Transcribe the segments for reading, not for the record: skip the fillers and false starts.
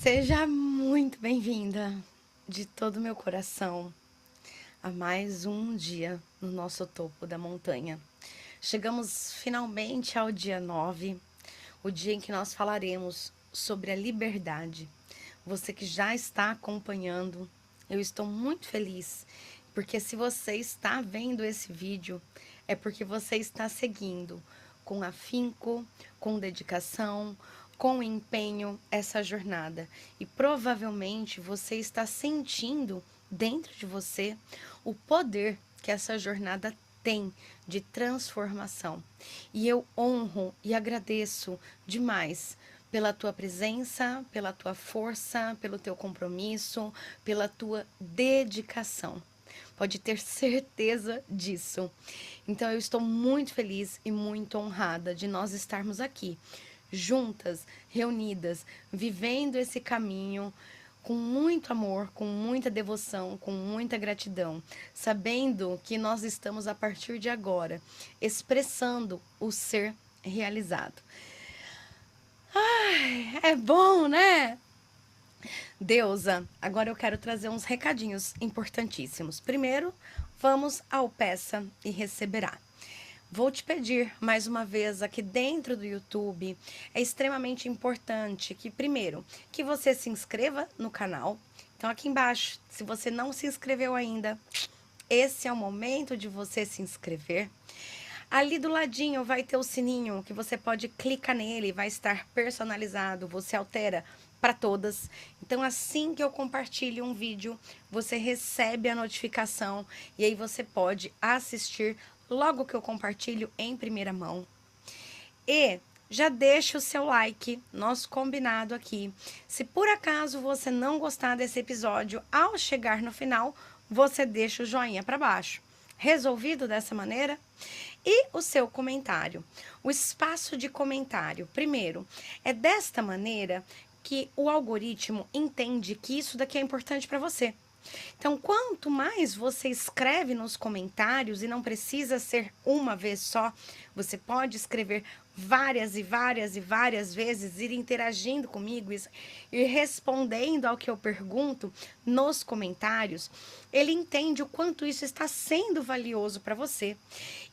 Seja muito bem-vinda de todo o meu coração a mais um dia no nosso topo da montanha. Chegamos finalmente ao dia 9, o dia em que nós falaremos sobre a liberdade. Você que já está acompanhando, eu estou muito feliz, porque se você está vendo esse vídeo, é porque você está seguindo com afinco, com dedicação, com empenho essa jornada. E provavelmente você está sentindo dentro de você o poder que essa jornada tem de transformação. E eu honro e agradeço demais pela tua presença, pela tua força, pelo teu compromisso, pela tua dedicação. Pode ter certeza disso. Então eu estou muito feliz e muito honrada de nós estarmos aqui, juntas, reunidas, vivendo esse caminho com muito amor, com muita devoção, com muita gratidão, sabendo que nós estamos a partir de agora expressando o ser realizado. Ai, é bom, né? Deusa, agora eu quero trazer uns recadinhos importantíssimos. Primeiro, vamos ao Peça e Receberá. Vou te pedir mais uma vez aqui dentro do YouTube, é extremamente importante que, primeiro, que você se inscreva no canal. Então, aqui embaixo, se você não se inscreveu ainda, esse é o momento de você se inscrever. Ali do ladinho vai ter o sininho que você pode clicar nele, vai estar personalizado, você altera para todas. Então, assim que eu compartilho um vídeo, você recebe a notificação e aí você pode assistir logo que eu compartilho em primeira mão. E já deixa o seu like, nosso combinado aqui. Se por acaso você não gostar desse episódio, ao chegar no final, você deixa o joinha para baixo. Resolvido dessa maneira? E o seu comentário. O espaço de comentário, primeiro, é desta maneira que o algoritmo entende que isso daqui é importante para você. Então, quanto mais você escreve nos comentários, e não precisa ser uma vez só, você pode escrever várias e várias e várias vezes, ir interagindo comigo, ir respondendo ao que eu pergunto nos comentários, ele entende o quanto isso está sendo valioso para você.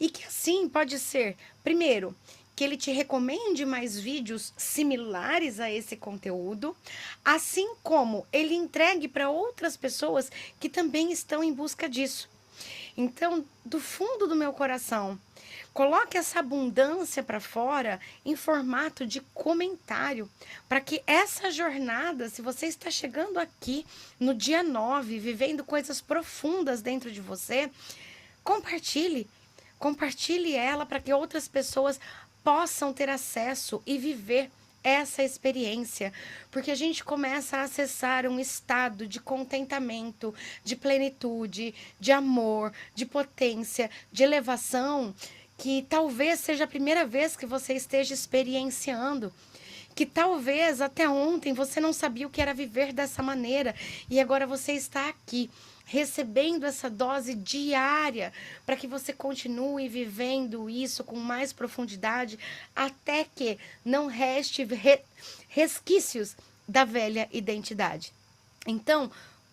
E que assim pode ser, primeiro, que ele te recomende mais vídeos similares a esse conteúdo, assim como ele entregue para outras pessoas que também estão em busca disso. Então, do fundo do meu coração, coloque essa abundância para fora em formato de comentário, para que essa jornada, se você está chegando aqui no dia 9, vivendo coisas profundas dentro de você, compartilhe. Compartilhe ela para que outras pessoas possam ter acesso e viver essa experiência, porque a gente começa a acessar um estado de contentamento, de plenitude, de amor, de potência, de elevação, que talvez seja a primeira vez que você esteja experienciando. Que talvez até ontem você não sabia o que era viver dessa maneira e agora você está aqui recebendo essa dose diária para que você continue vivendo isso com mais profundidade até que não reste resquícios da velha identidade. Então,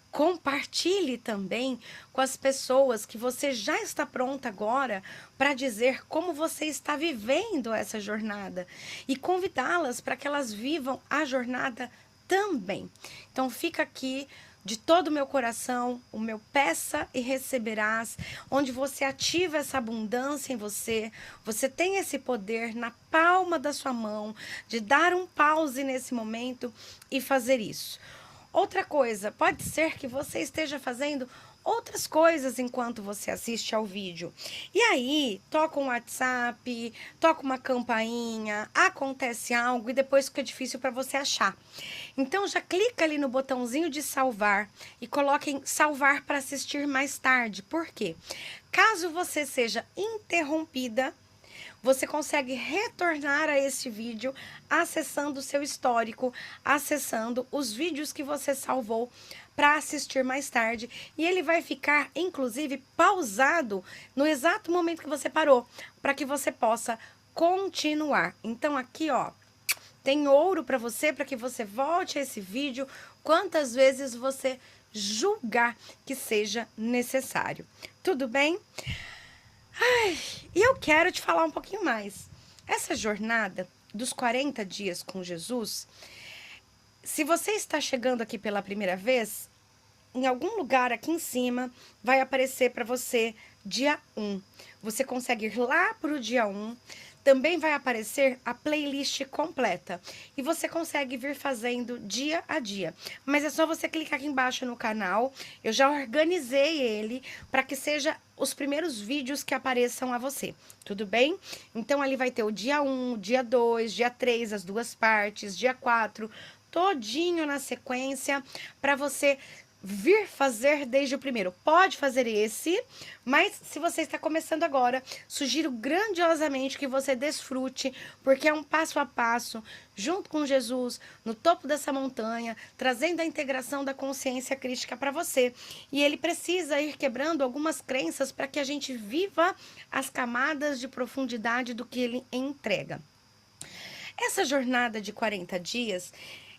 compartilhe também com as pessoas que você já está pronta agora para dizer como você está vivendo essa jornada e convidá-las para que elas vivam a jornada também. Então fica aqui de todo o meu coração, o meu Peça e Receberás, onde você ativa essa abundância em você, você tem esse poder na palma da sua mão de dar um pause nesse momento e fazer isso. Outra coisa, pode ser que você esteja fazendo outras coisas enquanto você assiste ao vídeo. E aí, toca um WhatsApp, toca uma campainha, acontece algo e depois fica difícil para você achar. Então já clica ali no botãozinho de salvar e coloque em salvar para assistir mais tarde. Por quê? Caso você seja interrompida, você consegue retornar a este vídeo acessando o seu histórico, acessando os vídeos que você salvou para assistir mais tarde. E ele vai ficar, inclusive, pausado no exato momento que você parou, para que você possa continuar. Então, aqui, ó, tem ouro para você, para que você volte a esse vídeo quantas vezes você julgar que seja necessário. Tudo bem? E eu quero te falar um pouquinho mais. Essa jornada dos 40 dias com Jesus, se você está chegando aqui pela primeira vez, em algum lugar aqui em cima vai aparecer para você dia 1. Você consegue ir lá para o dia 1. Também vai aparecer a playlist completa. E você consegue vir fazendo dia a dia. Mas é só você clicar aqui embaixo no canal. Eu já organizei ele para que seja os primeiros vídeos que apareçam a você. Tudo bem? Então ali vai ter o dia 1, dia 2, dia 3, as duas partes, dia 4, todinho na sequência para você vir fazer desde o primeiro. Pode fazer esse, mas se você está começando agora, sugiro grandiosamente que você desfrute, porque é um passo a passo, junto com Jesus, no topo dessa montanha, trazendo a integração da consciência crística para você. E ele precisa ir quebrando algumas crenças para que a gente viva as camadas de profundidade do que ele entrega. Essa jornada de 40 dias,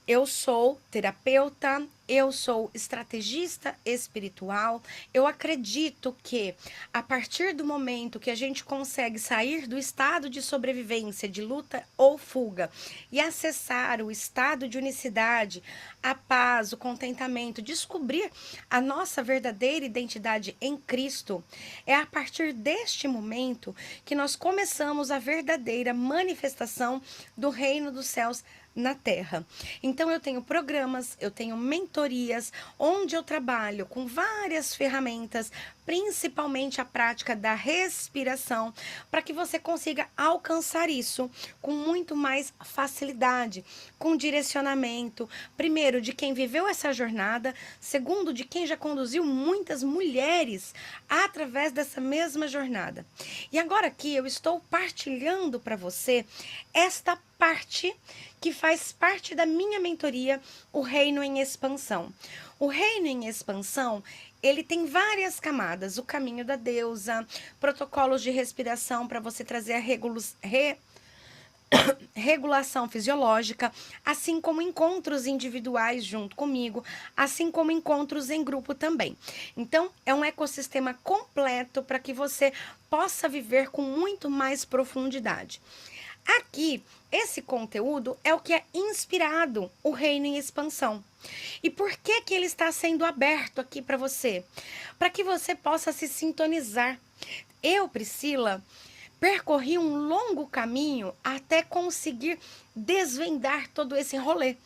eu sou terapeuta, eu sou estrategista espiritual. Eu acredito que a partir do momento que a gente consegue sair do estado de sobrevivência, de luta ou fuga e acessar o estado de unicidade, a paz, o contentamento, descobrir a nossa verdadeira identidade em Cristo, é a partir deste momento que nós começamos a verdadeira manifestação do reino dos céus na Terra. Então eu tenho programas, eu tenho mentorias, onde eu trabalho com várias ferramentas, principalmente a prática da respiração, para que você consiga alcançar isso com muito mais facilidade, com direcionamento, primeiro de quem viveu essa jornada, segundo de quem já conduziu muitas mulheres através dessa mesma jornada. E agora aqui eu estou partilhando para você esta parte que faz parte da minha mentoria, o Reino em Expansão. O Reino em Expansão, ele tem várias camadas, o caminho da deusa, protocolos de respiração para você trazer a regulação fisiológica, assim como encontros individuais junto comigo, assim como encontros em grupo também. Então, é um ecossistema completo para que você possa viver com muito mais profundidade. Aqui, esse conteúdo é o que é inspirado o Reino em Expansão. E por que ele está sendo aberto aqui para você? Para que você possa se sintonizar. Eu, Priscila, percorri um longo caminho até conseguir desvendar todo esse rolê.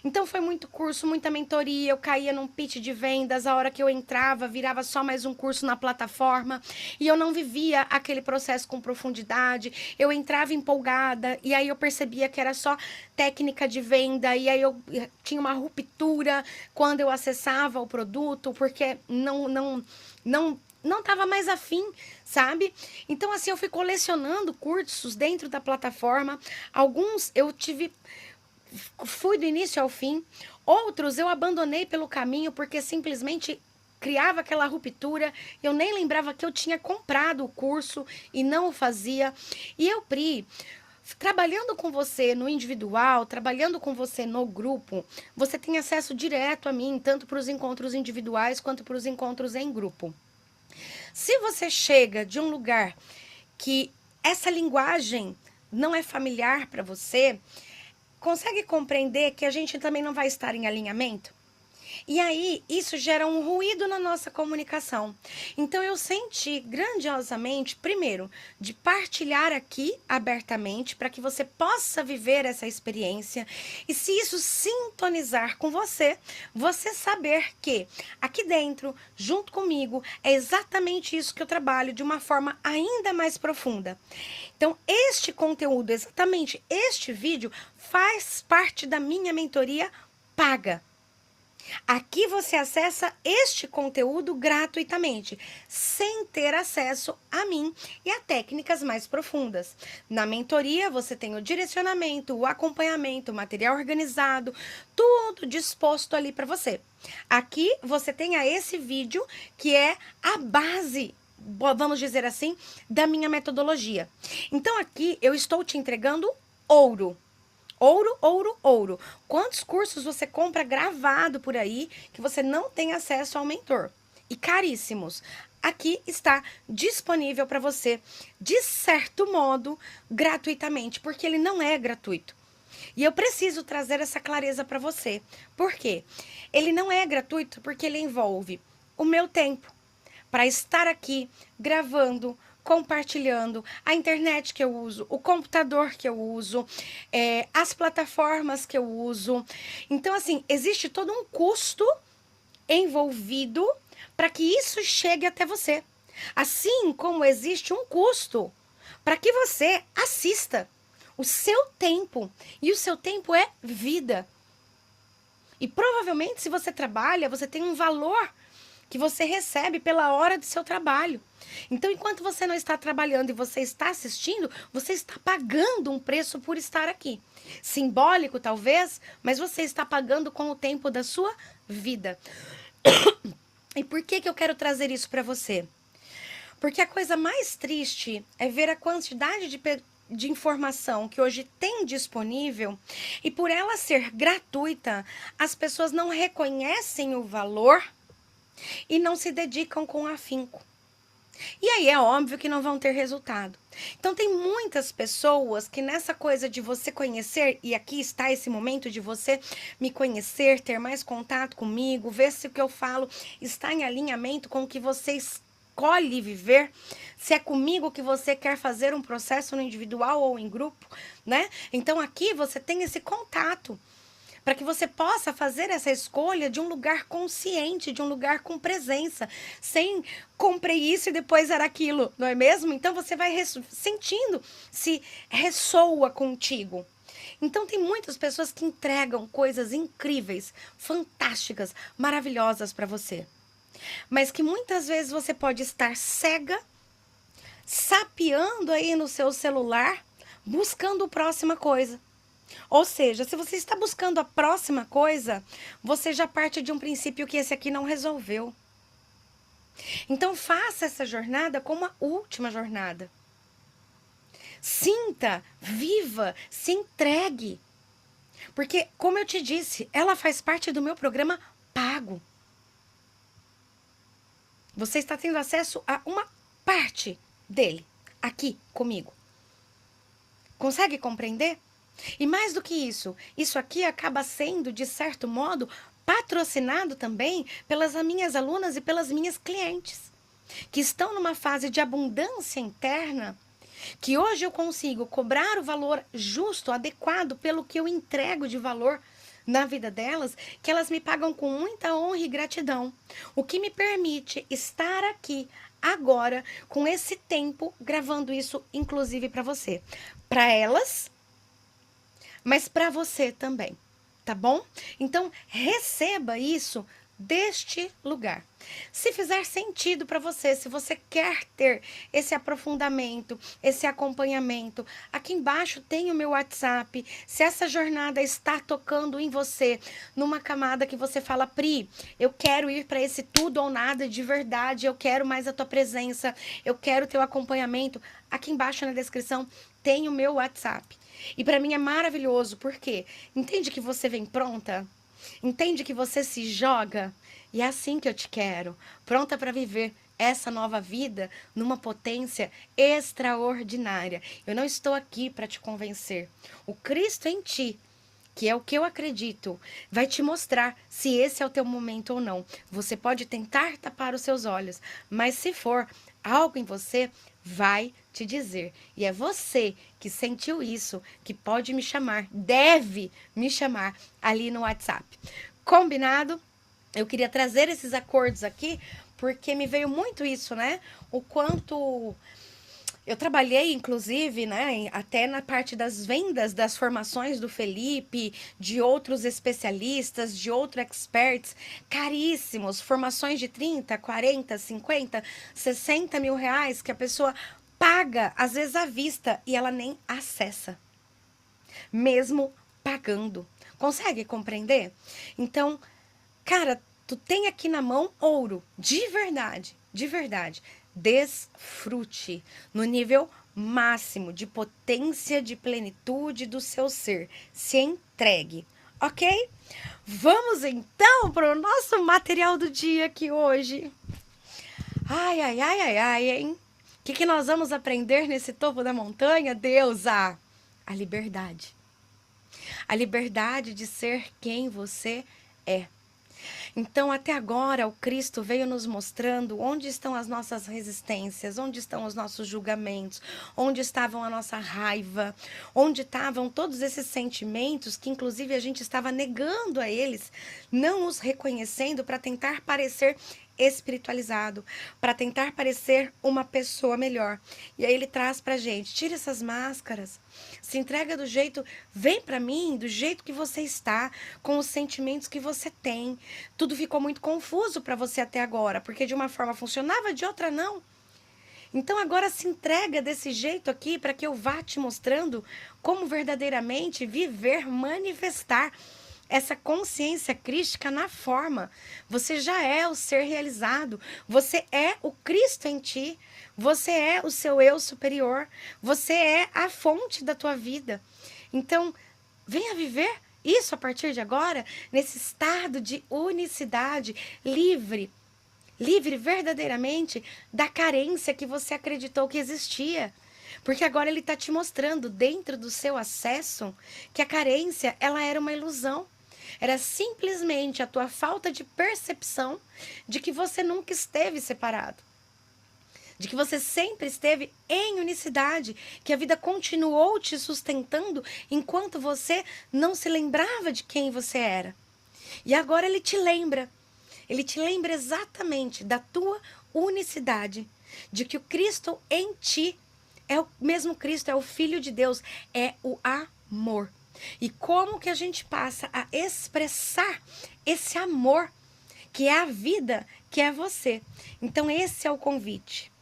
Então foi muito curso, muita mentoria, eu caía num pitch de vendas, a hora que eu entrava, virava só mais um curso na plataforma, e eu não vivia aquele processo com profundidade, eu entrava empolgada, e aí eu percebia que era só técnica de venda, e aí eu tinha uma ruptura quando eu acessava o produto, porque não estava mais afim, sabe? Então, assim, eu fui colecionando cursos dentro da plataforma. Alguns fui do início ao fim. Outros eu abandonei pelo caminho porque simplesmente criava aquela ruptura. Eu nem lembrava que eu tinha comprado o curso e não o fazia. E eu, Pri, trabalhando com você no individual, trabalhando com você no grupo, você tem acesso direto a mim, tanto para os encontros individuais quanto para os encontros em grupo. Se você chega de um lugar que essa linguagem não é familiar para você, consegue compreender que a gente também não vai estar em alinhamento? E aí, isso gera um ruído na nossa comunicação. Então, eu senti grandiosamente, primeiro, de partilhar aqui abertamente para que você possa viver essa experiência. E se isso sintonizar com você, você saber que aqui dentro, junto comigo, é exatamente isso que eu trabalho de uma forma ainda mais profunda. Então, este conteúdo, exatamente este vídeo, faz parte da minha mentoria paga. Aqui você acessa este conteúdo gratuitamente, sem ter acesso a mim e a técnicas mais profundas. Na mentoria, você tem o direcionamento, o acompanhamento, o material organizado, tudo disposto ali para você. Aqui você tem esse vídeo que é a base, vamos dizer assim, da minha metodologia. Então aqui eu estou te entregando ouro. Ouro, ouro, ouro. Quantos cursos você compra gravado por aí que você não tem acesso ao mentor? E caríssimos. Aqui está disponível para você, de certo modo, gratuitamente, porque ele não é gratuito. E eu preciso trazer essa clareza para você. Por quê? Ele não é gratuito porque ele envolve o meu tempo para estar aqui gravando, compartilhando, a internet que eu uso, o computador que eu uso, as plataformas que eu uso. Então, assim, existe todo um custo envolvido para que isso chegue até você. Assim como existe um custo para que você assista o seu tempo. E o seu tempo é vida. E provavelmente, se você trabalha, você tem um valor que você recebe pela hora do seu trabalho. Então, enquanto você não está trabalhando e você está assistindo, você está pagando um preço por estar aqui. Simbólico, talvez, mas você está pagando com o tempo da sua vida. E por que eu quero trazer isso para você? Porque a coisa mais triste é ver a quantidade de informação que hoje tem disponível e por ela ser gratuita, as pessoas não reconhecem o valor e não se dedicam com afinco. E aí é óbvio que não vão ter resultado. Então tem muitas pessoas que nessa coisa de você conhecer, e aqui está esse momento de você me conhecer, ter mais contato comigo, ver se o que eu falo está em alinhamento com o que você escolhe viver, se é comigo que você quer fazer um processo no individual ou em grupo, né? Então aqui você tem esse contato para que você possa fazer essa escolha de um lugar consciente, de um lugar com presença, sem comprei isso e depois era aquilo, não é mesmo? Então você vai sentindo se ressoa contigo. Então tem muitas pessoas que entregam coisas incríveis, fantásticas, maravilhosas para você. Mas que muitas vezes você pode estar cega, sapeando aí no seu celular, buscando a próxima coisa. Ou seja, se você está buscando a próxima coisa, você já parte de um princípio que esse aqui não resolveu. Então faça essa jornada como a última jornada. Sinta, viva, se entregue. Porque, como eu te disse, ela faz parte do meu programa pago. Você está tendo acesso a uma parte dele, aqui comigo. Consegue compreender? E mais do que isso aqui acaba sendo, de certo modo, patrocinado também pelas minhas alunas e pelas minhas clientes, que estão numa fase de abundância interna, que hoje eu consigo cobrar o valor justo, adequado pelo que eu entrego de valor na vida delas, que elas me pagam com muita honra e gratidão, o que me permite estar aqui agora com esse tempo gravando isso inclusive para você, para elas, mas para você também, tá bom? Então, receba isso deste lugar. Se fizer sentido para você, se você quer ter esse aprofundamento, esse acompanhamento, aqui embaixo tem o meu WhatsApp. Se essa jornada está tocando em você, numa camada que você fala, Pri, eu quero ir para esse tudo ou nada de verdade, eu quero mais a tua presença, eu quero teu acompanhamento, aqui embaixo na descrição tem o meu WhatsApp. E para mim é maravilhoso, porque entende que você vem pronta? Entende que você se joga? E é assim que eu te quero, pronta para viver essa nova vida numa potência extraordinária. Eu não estou aqui para te convencer. O Cristo em ti, que é o que eu acredito, vai te mostrar se esse é o teu momento ou não. Você pode tentar tapar os seus olhos, mas se for algo em você, vai te dizer. E é você que sentiu isso, que pode me chamar, deve me chamar ali no WhatsApp. Combinado? Eu queria trazer esses acordos aqui, porque me veio muito isso, né? O quanto eu trabalhei, inclusive, né, até na parte das vendas das formações do Felipe, de outros especialistas, de outros experts, caríssimos, formações de 30, 40, 50, 60 mil reais que a pessoa paga, às vezes à vista, e ela nem acessa, mesmo pagando. Consegue compreender? Então, cara, tu tem aqui na mão ouro, de verdade, de verdade. Desfrute no nível máximo de potência, de plenitude do seu ser. Se entregue, ok? Vamos então para o nosso material do dia aqui hoje. Ai, ai, ai, ai, ai, hein? O que nós vamos aprender nesse topo da montanha, Deusa? A liberdade. A liberdade de ser quem você é. Então, até agora, o Cristo veio nos mostrando onde estão as nossas resistências, onde estão os nossos julgamentos, onde estavam a nossa raiva, onde estavam todos esses sentimentos que, inclusive, a gente estava negando a eles, não os reconhecendo para tentar parecer espiritualizado, para tentar parecer uma pessoa melhor. E aí ele traz pra gente, tira essas máscaras, se entrega do jeito, vem pra mim do jeito que você está, com os sentimentos que você tem. Tudo ficou muito confuso para você até agora, porque de uma forma funcionava, de outra não. Então agora se entrega desse jeito aqui para que eu vá te mostrando como verdadeiramente viver, manifestar essa consciência crística na forma. Você já é o ser realizado. Você é o Cristo em ti. Você é o seu eu superior. Você é a fonte da tua vida. Então, venha viver isso a partir de agora, nesse estado de unicidade, livre. Livre verdadeiramente da carência que você acreditou que existia. Porque agora ele está te mostrando dentro do seu acesso que a carência ela era uma ilusão. Era simplesmente a tua falta de percepção de que você nunca esteve separado. De que você sempre esteve em unicidade, que a vida continuou te sustentando enquanto você não se lembrava de quem você era. E agora ele te lembra exatamente da tua unicidade, de que o Cristo em ti é o mesmo Cristo, é o Filho de Deus, é o amor. E como que a gente passa a expressar esse amor, que é a vida, que é você. Então esse é o convite.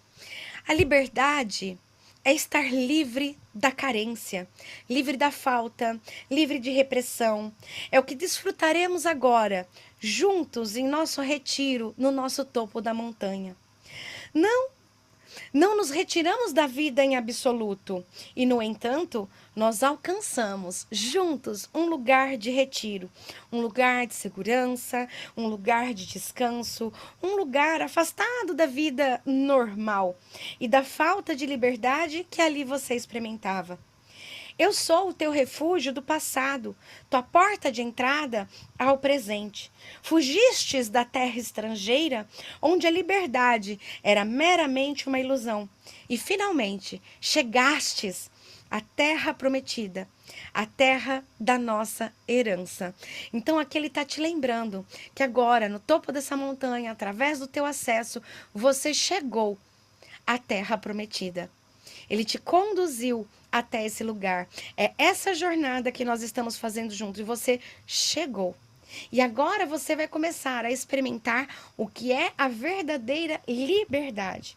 A liberdade é estar livre da carência, livre da falta, livre de repressão. É o que desfrutaremos agora, juntos em nosso retiro, no nosso topo da montanha. Não nos retiramos da vida em absoluto e, no entanto, nós alcançamos juntos um lugar de retiro, um lugar de segurança, um lugar de descanso, um lugar afastado da vida normal e da falta de liberdade que ali você experimentava. Eu sou o teu refúgio do passado, tua porta de entrada ao presente. Fugistes da terra estrangeira, onde a liberdade era meramente uma ilusão. E finalmente chegastes à terra prometida, a terra da nossa herança. Então aqui ele está te lembrando que agora, no topo dessa montanha, através do teu acesso, você chegou à terra prometida. Ele te conduziu até esse lugar. É essa jornada que nós estamos fazendo juntos e você chegou. E agora você vai começar a experimentar o que é a verdadeira liberdade.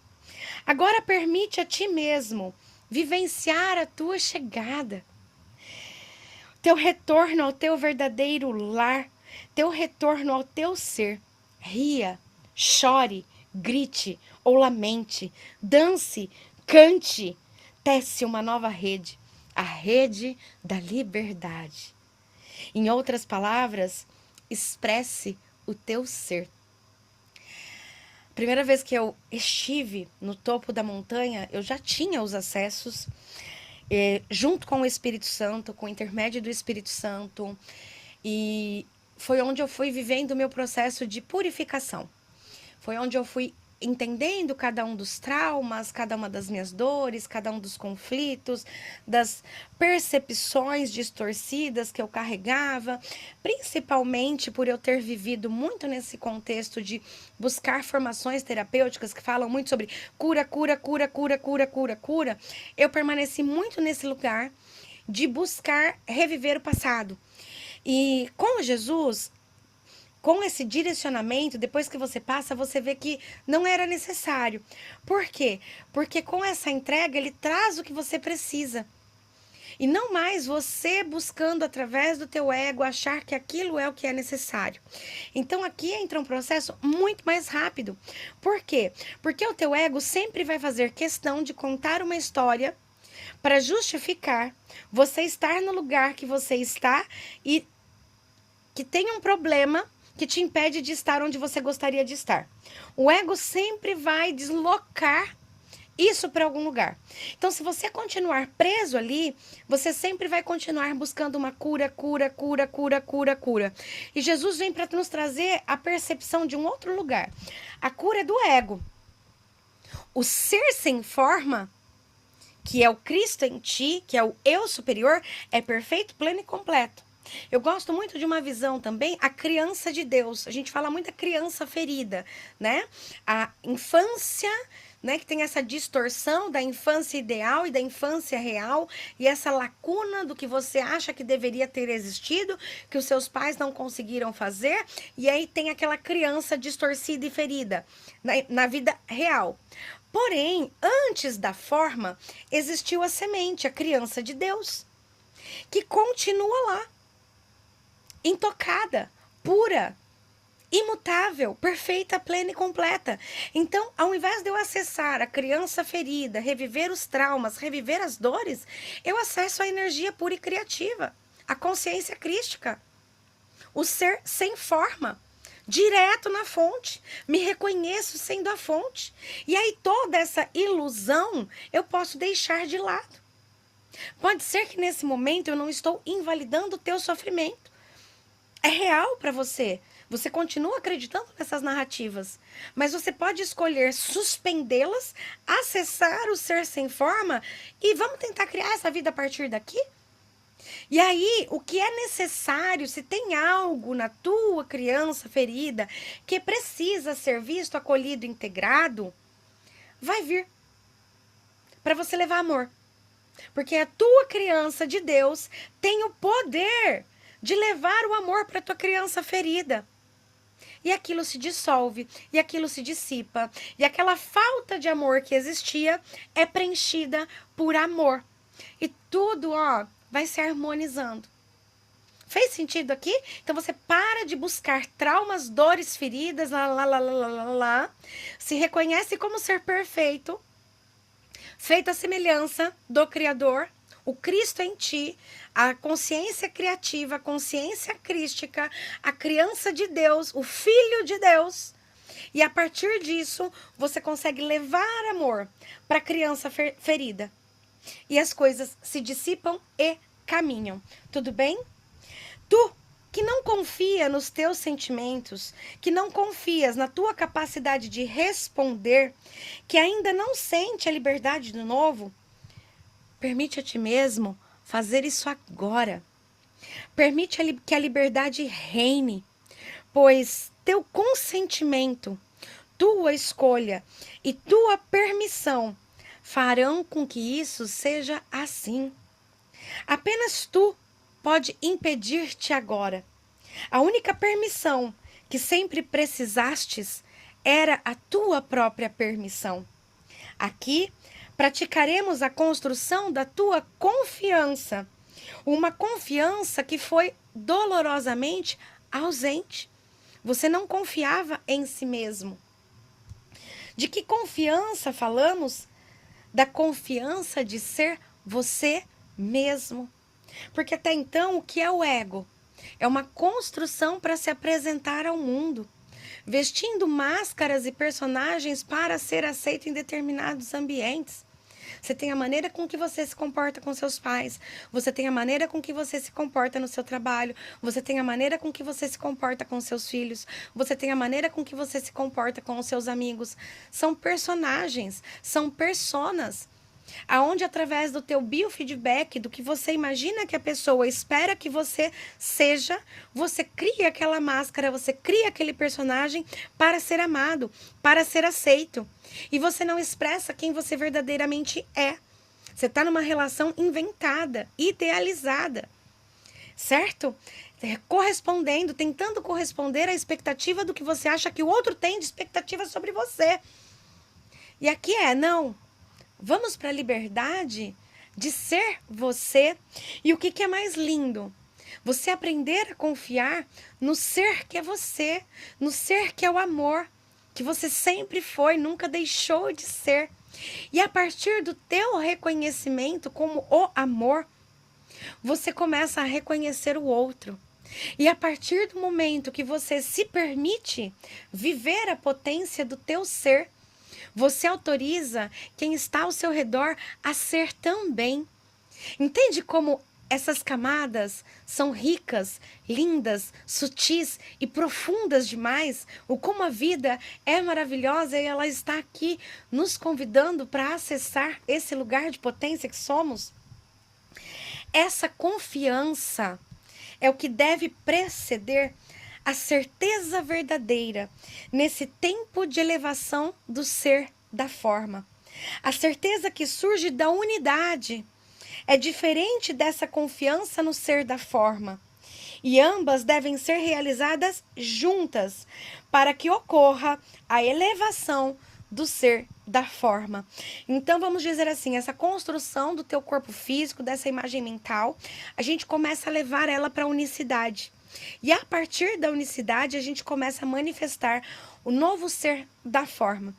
Agora permite a ti mesmo vivenciar a tua chegada. Teu retorno ao teu verdadeiro lar, teu retorno ao teu ser. Ria, chore, grite ou lamente, dance, cante, tece uma nova rede, a rede da liberdade. Em outras palavras, expresse o teu ser. Primeira vez que eu estive no topo da montanha, eu já tinha os acessos, junto com o Espírito Santo, com o intermédio do Espírito Santo, e foi onde eu fui vivendo o meu processo de purificação. Foi onde eu fui entendendo cada um dos traumas, cada uma das minhas dores, cada um dos conflitos, das percepções distorcidas que eu carregava, principalmente por eu ter vivido muito nesse contexto de buscar formações terapêuticas que falam muito sobre cura, cura, cura, cura, cura, cura, cura. Eu permaneci muito nesse lugar de buscar reviver o passado. E com Jesus, com esse direcionamento, depois que você passa, você vê que não era necessário. Por quê? Porque com essa entrega, ele traz o que você precisa. E não mais você buscando através do teu ego achar que aquilo é o que é necessário. Então aqui entra um processo muito mais rápido. Por quê? Porque o teu ego sempre vai fazer questão de contar uma história para justificar você estar no lugar que você está e que tem um problema que te impede de estar onde você gostaria de estar. O ego sempre vai deslocar isso para algum lugar. Então, se você continuar preso ali, você sempre vai continuar buscando uma cura, cura, cura, cura, cura, cura. E Jesus vem para nos trazer a percepção de um outro lugar. A cura é do ego. O ser sem forma, que é o Cristo em ti, que é o eu superior, é perfeito, pleno e completo. Eu gosto muito de uma visão também, a criança de Deus. A gente fala muito da criança ferida, né? A infância, né, que tem essa distorção da infância ideal e da infância real, e essa lacuna do que você acha que deveria ter existido, que os seus pais não conseguiram fazer, e aí tem aquela criança distorcida e ferida na vida real. Porém, antes da forma, existiu a semente, a criança de Deus, que continua lá, intocada, pura, imutável, perfeita, plena e completa. Então, ao invés de eu acessar a criança ferida, reviver os traumas, reviver as dores, eu acesso a energia pura e criativa, a consciência crística, o ser sem forma, direto na fonte, me reconheço sendo a fonte. E aí toda essa ilusão eu posso deixar de lado. Pode ser que nesse momento eu não estou invalidando o teu sofrimento. É real para você. Você continua acreditando nessas narrativas, mas você pode escolher suspendê-las, acessar o ser sem forma e vamos tentar criar essa vida a partir daqui? E aí, o que é necessário, se tem algo na tua criança ferida que precisa ser visto, acolhido, integrado, vai vir para você levar amor. Porque a tua criança de Deus tem o poder de levar o amor para a tua criança ferida. E aquilo se dissolve, e aquilo se dissipa. E aquela falta de amor que existia é preenchida por amor. E tudo, ó, vai se harmonizando. Fez sentido aqui? Então você para de buscar traumas, dores, feridas, se reconhece como ser perfeito, feito à semelhança do Criador, o Cristo em ti, a consciência criativa, a consciência crística, a criança de Deus, o Filho de Deus. E a partir disso, você consegue levar amor para a criança ferida. E as coisas se dissipam e caminham. Tudo bem? Tu que não confia nos teus sentimentos, que não confias na tua capacidade de responder, que ainda não sente a liberdade do novo, permite a ti mesmo fazer isso agora. Permite que a liberdade reine, pois teu consentimento, tua escolha e tua permissão farão com que isso seja assim. Apenas tu pode impedir-te agora. A única permissão que sempre precisastes era a tua própria permissão. Aqui praticaremos a construção da tua confiança. Uma confiança que foi dolorosamente ausente. Você não confiava em si mesmo. De que confiança falamos? Da confiança de ser você mesmo. Porque até então, o que é o ego? É uma construção para se apresentar ao mundo, vestindo máscaras e personagens para ser aceito em determinados ambientes. Você tem a maneira com que você se comporta com seus pais, você tem a maneira com que você se comporta no seu trabalho, você tem a maneira com que você se comporta com seus filhos, você tem a maneira com que você se comporta com os seus amigos. São personagens, são personas. Aonde através do teu biofeedback, do que você imagina que a pessoa espera que você seja, você cria aquela máscara, você cria aquele personagem para ser amado, para ser aceito. E você não expressa quem você verdadeiramente é. Você está numa relação inventada, idealizada, certo? Correspondendo, tentando corresponder à expectativa do que você acha que o outro tem de expectativa sobre você. E aqui não. Vamos para a liberdade de ser você. E o que é mais lindo? Você aprender a confiar no ser que é você, no ser que é o amor, que você sempre foi, nunca deixou de ser. E a partir do teu reconhecimento como o amor, você começa a reconhecer o outro. E a partir do momento que você se permite viver a potência do teu ser, você autoriza quem está ao seu redor a ser também. Entende como essas camadas são ricas, lindas, sutis e profundas demais? O como a vida é maravilhosa e ela está aqui nos convidando para acessar esse lugar de potência que somos? Essa confiança é o que deve preceder a certeza verdadeira nesse tempo de elevação do ser da forma. A certeza que surge da unidade é diferente dessa confiança no ser da forma. E ambas devem ser realizadas juntas para que ocorra a elevação do ser da forma. Então vamos dizer assim, essa construção do teu corpo físico, dessa imagem mental, a gente começa a levar ela para a unicidade. E a partir da unicidade a gente começa a manifestar o novo ser da forma.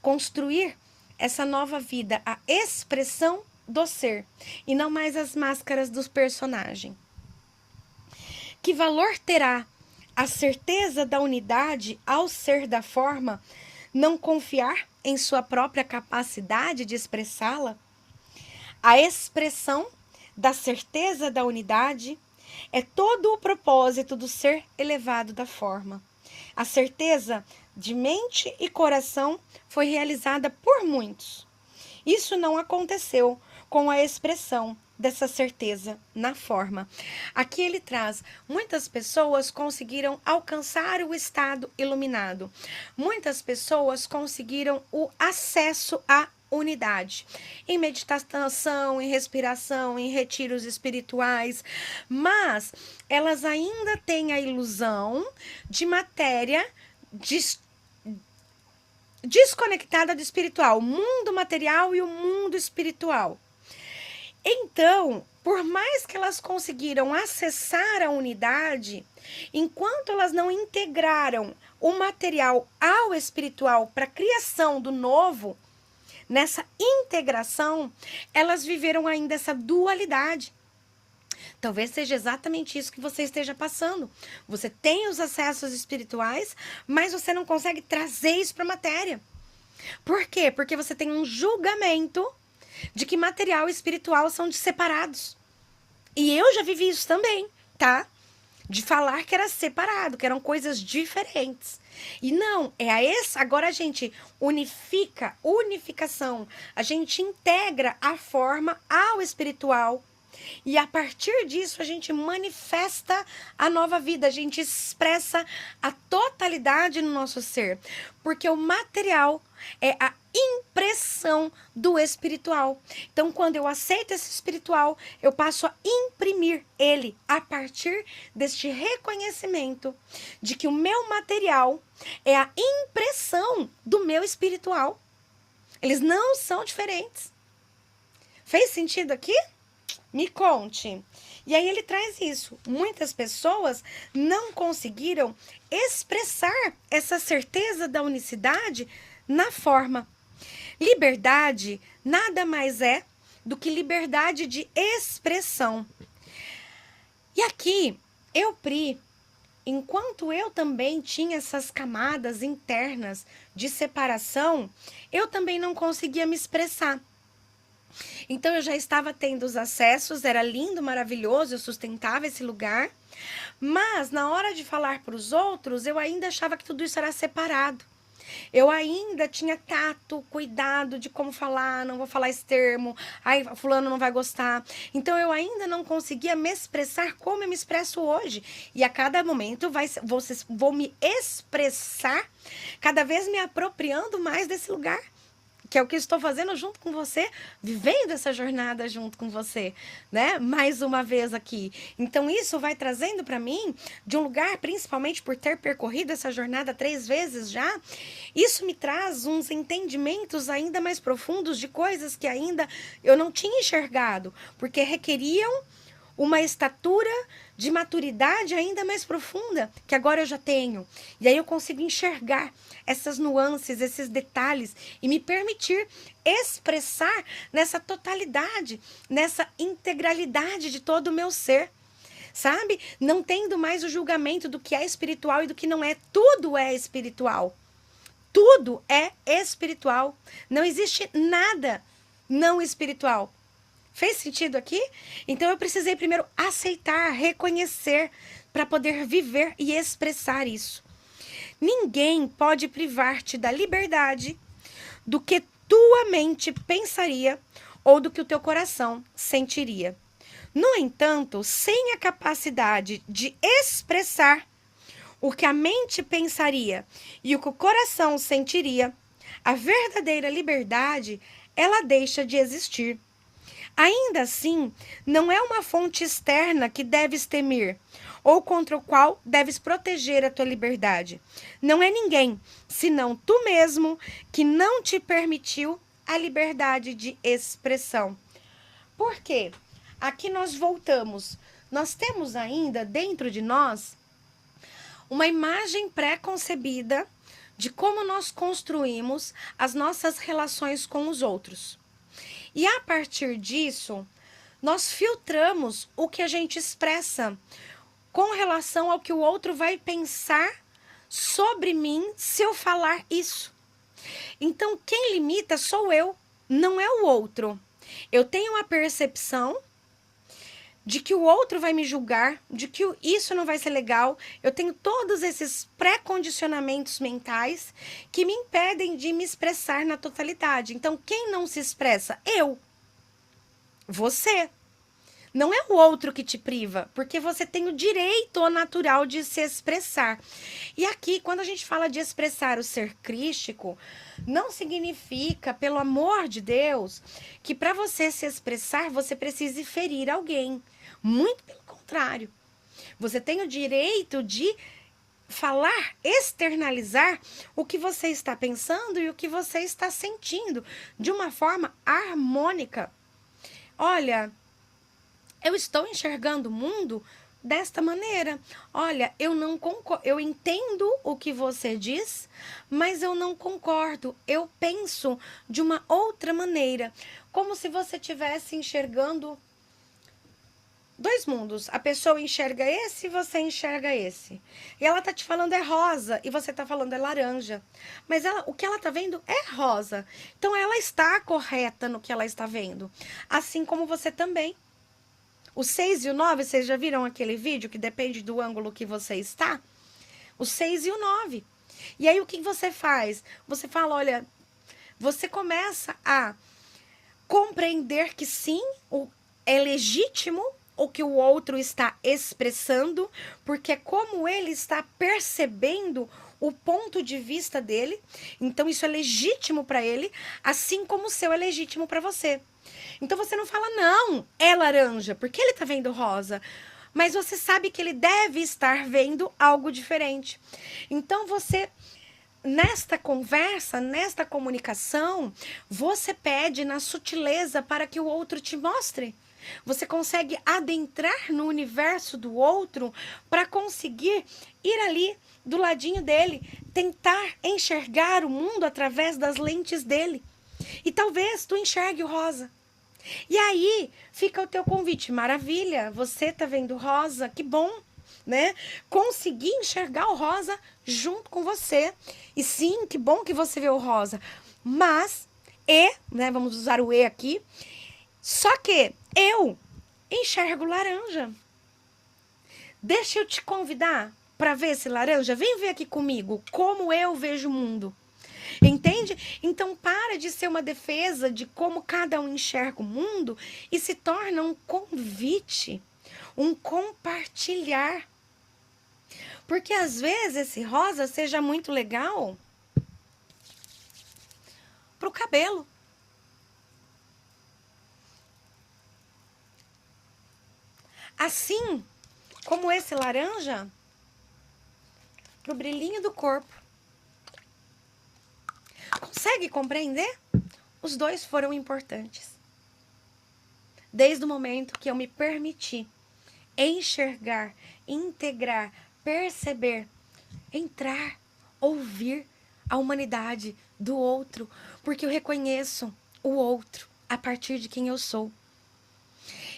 Construir essa nova vida, a expressão do ser e não mais as máscaras dos personagens. Que valor terá a certeza da unidade ao ser da forma não confiar em sua própria capacidade de expressá-la? A expressão da certeza da unidade é todo o propósito do ser elevado da forma. A certeza de mente e coração foi realizada por muitos. Isso não aconteceu com a expressão dessa certeza na forma. Aqui ele traz, muitas pessoas conseguiram alcançar o estado iluminado. Muitas pessoas conseguiram o acesso à unidade, em meditação, em respiração, em retiros espirituais, mas elas ainda têm a ilusão de matéria desconectada do espiritual, o mundo material e o mundo espiritual. Então, por mais que elas conseguiram acessar a unidade, enquanto elas não integraram o material ao espiritual para a criação do novo, nessa integração, elas viveram ainda essa dualidade. Talvez seja exatamente isso que você esteja passando. Você tem os acessos espirituais, mas você não consegue trazer isso para a matéria. Por quê? Porque você tem um julgamento de que material e espiritual são separados. E eu já vivi isso também, tá? De falar que era separado, que eram coisas diferentes. E não, agora a gente unificação. A gente integra a forma ao espiritual. E a partir disso a gente manifesta a nova vida, a gente expressa a totalidade no nosso ser. Porque o material é a impressão do espiritual. Então, quando eu aceito esse espiritual, eu passo a imprimir ele a partir deste reconhecimento de que o meu material é a impressão do meu espiritual. Eles não são diferentes. Fez sentido aqui? Me conte. E aí ele traz isso. Muitas pessoas não conseguiram expressar essa certeza da unicidade na forma. Liberdade nada mais é do que liberdade de expressão. E aqui, Pri, enquanto eu também tinha essas camadas internas de separação, eu também não conseguia me expressar. Então eu já estava tendo os acessos, era lindo, maravilhoso, eu sustentava esse lugar, mas na hora de falar para os outros, eu ainda achava que tudo isso era separado. Eu ainda tinha tato, cuidado de como falar, não vou falar esse termo, ai, fulano não vai gostar. Então eu ainda não conseguia me expressar como eu me expresso hoje. E a cada momento vou me expressar, cada vez me apropriando mais desse lugar que é o que eu estou fazendo junto com você, vivendo essa jornada junto com você, né? Mais uma vez aqui. Então, isso vai trazendo para mim, de um lugar, principalmente por ter percorrido essa jornada 3 vezes já, isso me traz uns entendimentos ainda mais profundos de coisas que ainda eu não tinha enxergado, porque requeriam uma estatura de maturidade ainda mais profunda, que agora eu já tenho. E aí eu consigo enxergar essas nuances, esses detalhes e me permitir expressar nessa totalidade, nessa integralidade de todo o meu ser. Sabe? Não tendo mais o julgamento do que é espiritual e do que não é. Tudo é espiritual. Tudo é espiritual. Não existe nada não espiritual. Fez sentido aqui? Então eu precisei primeiro aceitar, reconhecer, para poder viver e expressar isso. Ninguém pode privar-te da liberdade do que tua mente pensaria ou do que o teu coração sentiria. No entanto, sem a capacidade de expressar o que a mente pensaria e o que o coração sentiria, a verdadeira liberdade, ela deixa de existir. Ainda assim, não é uma fonte externa que deves temer, ou contra o qual deves proteger a tua liberdade. Não é ninguém, senão tu mesmo, que não te permitiu a liberdade de expressão. Por quê? Aqui nós voltamos. Nós temos ainda dentro de nós uma imagem pré-concebida de como nós construímos as nossas relações com os outros. E a partir disso, nós filtramos o que a gente expressa com relação ao que o outro vai pensar sobre mim se eu falar isso. Então, quem limita sou eu, não é o outro. Eu tenho uma percepção de que o outro vai me julgar, de que isso não vai ser legal. Eu tenho todos esses pré-condicionamentos mentais que me impedem de me expressar na totalidade. Então, quem não se expressa? Eu. Você. Não é o outro que te priva, porque você tem o direito natural de se expressar. E aqui, quando a gente fala de expressar o ser crístico, não significa, pelo amor de Deus, que para você se expressar, você precise ferir alguém. Muito pelo contrário. Você tem o direito de falar, externalizar o que você está pensando e o que você está sentindo de uma forma harmônica. Olha, eu estou enxergando o mundo desta maneira. Olha, eu não concordo, eu entendo o que você diz, mas eu não concordo. Eu penso de uma outra maneira, como se você estivesse enxergando dois mundos. A pessoa enxerga esse e você enxerga esse. E ela tá te falando é rosa e você tá falando é laranja. Mas o que ela tá vendo é rosa. Então ela está correta no que ela está vendo. Assim como você também. O 6 e o 9, vocês já viram aquele vídeo que depende do ângulo que você está? O 6 e o 9. E aí o que você faz? Você fala, olha, você começa a compreender que sim, é legítimo o que o outro está expressando, porque é como ele está percebendo o ponto de vista dele. Então isso é legítimo para ele, assim como o seu é legítimo para você. Então você não fala, não, é laranja, porque ele está vendo rosa. Mas você sabe que ele deve estar vendo algo diferente. Então você, nesta conversa, nesta comunicação, você pede na sutileza para que o outro te mostre. Você consegue adentrar no universo do outro para conseguir ir ali do ladinho dele, tentar enxergar o mundo através das lentes dele. E talvez tu enxergue o rosa. E aí fica o teu convite, maravilha, você tá vendo rosa, que bom, né? Consegui enxergar o rosa junto com você. E sim, que bom que você vê o rosa. Mas, né, vamos usar o aqui, só que eu enxergo laranja. Deixa eu te convidar para ver esse laranja. Vem ver aqui comigo como eu vejo o mundo. Entende? Então para de ser uma defesa de como cada um enxerga o mundo e se torna um convite, um compartilhar. Porque às vezes esse rosa seja muito legal, para o cabelo. Assim como esse laranja, para o brilhinho do corpo. Consegue compreender? Os dois foram importantes. Desde o momento que eu me permiti enxergar, integrar, perceber, entrar, ouvir a humanidade do outro, porque eu reconheço o outro a partir de quem eu sou.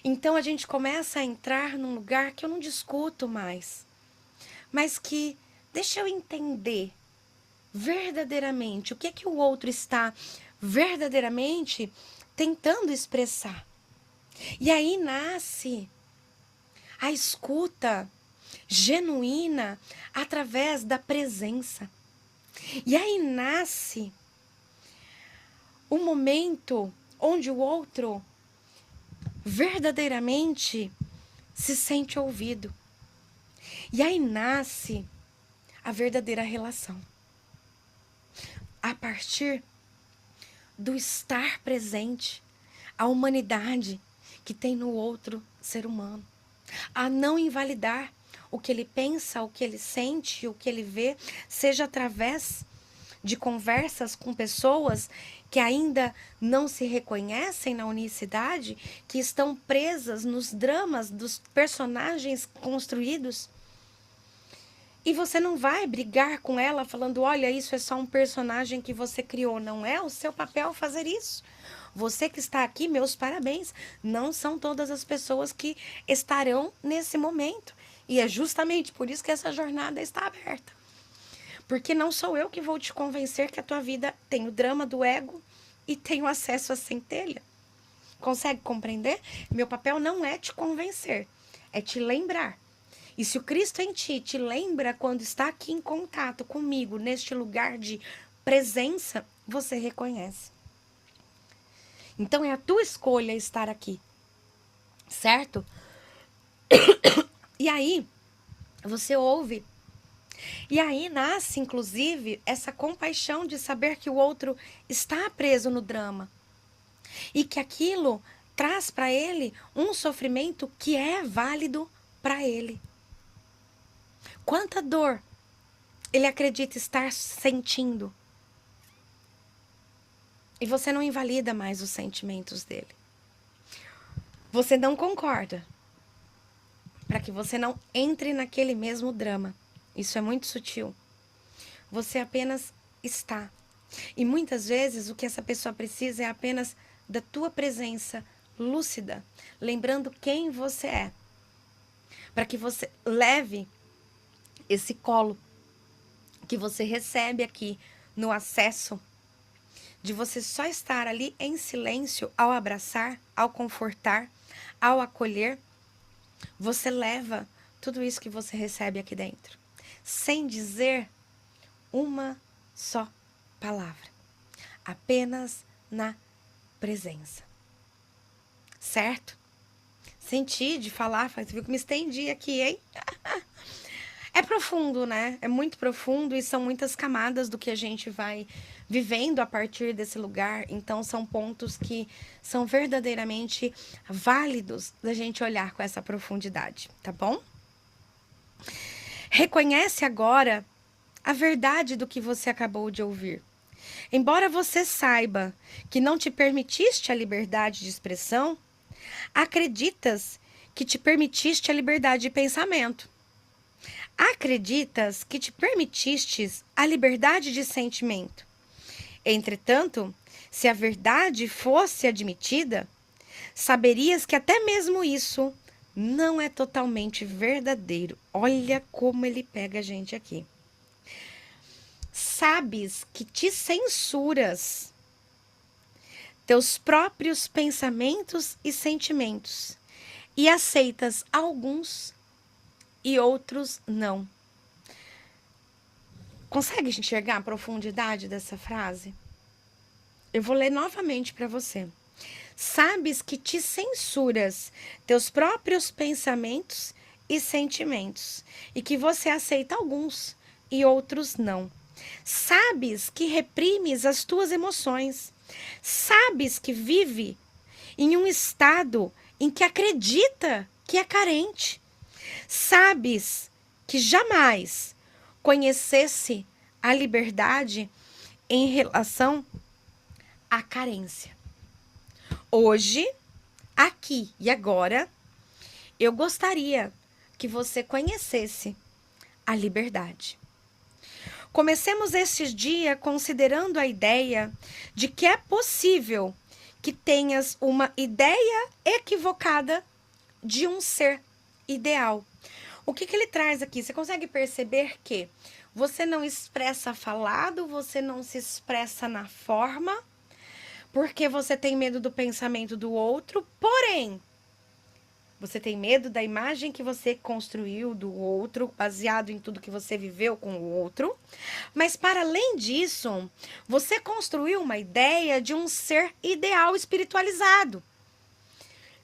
Então a gente começa a entrar num lugar que eu não discuto mais, mas que deixa eu entender verdadeiramente o que é que o outro está verdadeiramente tentando expressar. E aí nasce a escuta genuína através da presença. E aí nasce o momento onde o outro verdadeiramente se sente ouvido. E aí nasce a verdadeira relação. A partir do estar presente, a humanidade que tem no outro ser humano. A não invalidar o que ele pensa, o que ele sente, o que ele vê, seja através de conversas com pessoas que ainda não se reconhecem na unicidade, que estão presas nos dramas dos personagens construídos. E você não vai brigar com ela falando, olha, isso é só um personagem que você criou. Não é o seu papel fazer isso. Você que está aqui, meus parabéns. Não são todas as pessoas que estarão nesse momento. E é justamente por isso que essa jornada está aberta. Porque não sou eu que vou te convencer que a tua vida tem o drama do ego e tem o acesso à centelha. Consegue compreender? Meu papel não é te convencer, é te lembrar. E se o Cristo em ti te lembra quando está aqui em contato comigo, neste lugar de presença, você reconhece. Então é a tua escolha estar aqui, certo? E aí, você ouve. E aí nasce, inclusive, essa compaixão de saber que o outro está preso no drama. E que aquilo traz para ele um sofrimento que é válido para ele. Quanta dor ele acredita estar sentindo. E você não invalida mais os sentimentos dele. Você não concorda. Para que você não entre naquele mesmo drama. Isso é muito sutil. Você apenas está. E muitas vezes o que essa pessoa precisa é apenas da tua presença lúcida. Lembrando quem você é. Para que você leve esse colo que você recebe aqui no acesso, de você só estar ali em silêncio ao abraçar, ao confortar, ao acolher, você leva tudo isso que você recebe aqui dentro, sem dizer uma só palavra, apenas na presença. Certo? Senti de falar, viu que me estendi aqui, hein? É profundo, né? É muito profundo e são muitas camadas do que a gente vai vivendo a partir desse lugar. Então, são pontos que são verdadeiramente válidos da gente olhar com essa profundidade, tá bom? Reconhece agora a verdade do que você acabou de ouvir. Embora você saiba que não te permitiste a liberdade de expressão, acreditas que te permitiste a liberdade de pensamento. Acreditas que te permitistes a liberdade de sentimento. Entretanto, se a verdade fosse admitida, saberias que até mesmo isso não é totalmente verdadeiro. Olha como ele pega a gente aqui. Sabes que te censuras teus próprios pensamentos e sentimentos e aceitas alguns e outros não. Consegue enxergar a profundidade dessa frase? Eu vou ler novamente para você. Sabes que te censuras teus próprios pensamentos e sentimentos e que você aceita alguns e outros não. Sabes que reprimes as tuas emoções. Sabes que vive em um estado em que acredita que é carente. Sabes que jamais conhecesse a liberdade em relação à carência. Hoje, aqui e agora, eu gostaria que você conhecesse a liberdade. Comecemos este dia considerando a ideia de que é possível que tenhas uma ideia equivocada de um ser ideal. O que ele traz aqui? Você consegue perceber que você não expressa falado, você não se expressa na forma, porque você tem medo do pensamento do outro, porém, você tem medo da imagem que você construiu do outro, baseado em tudo que você viveu com o outro. Mas, para além disso, você construiu uma ideia de um ser ideal espiritualizado.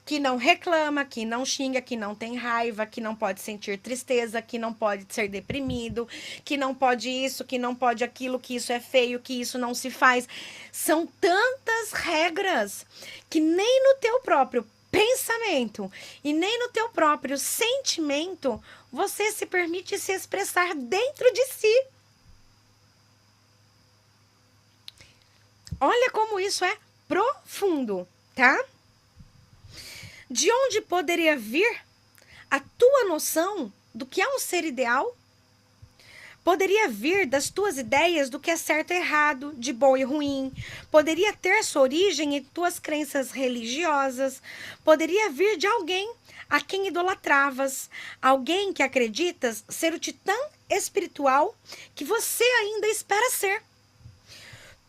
Que não reclama, que não xinga, que não tem raiva, que não pode sentir tristeza, que não pode ser deprimido, que não pode isso, que não pode aquilo, que isso é feio, que isso não se faz. São tantas regras que nem no teu próprio pensamento e nem no teu próprio sentimento você se permite se expressar dentro de si. Olha como isso é profundo, tá? De onde poderia vir a tua noção do que é um ser ideal? Poderia vir das tuas ideias do que é certo e errado, de bom e ruim. Poderia ter sua origem em tuas crenças religiosas. Poderia vir de alguém a quem idolatravas. Alguém que acreditas ser o titã espiritual que você ainda espera ser.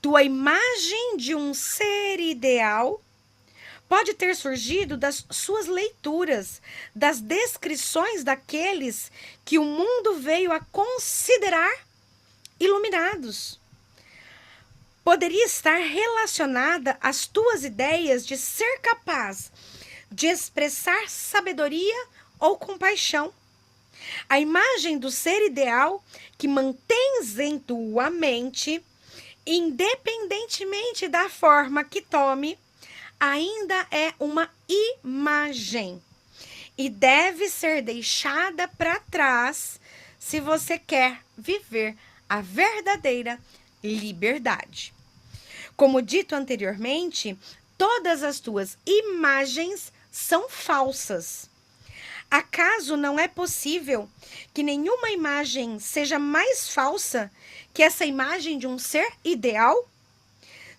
Tua imagem de um ser ideal pode ter surgido das suas leituras, das descrições daqueles que o mundo veio a considerar iluminados. Poderia estar relacionada às tuas ideias de ser capaz de expressar sabedoria ou compaixão. A imagem do ser ideal que mantens em tua mente, independentemente da forma que tome, ainda é uma imagem e deve ser deixada para trás se você quer viver a verdadeira liberdade. Como dito anteriormente, todas as tuas imagens são falsas. Acaso não é possível que nenhuma imagem seja mais falsa que essa imagem de um ser ideal?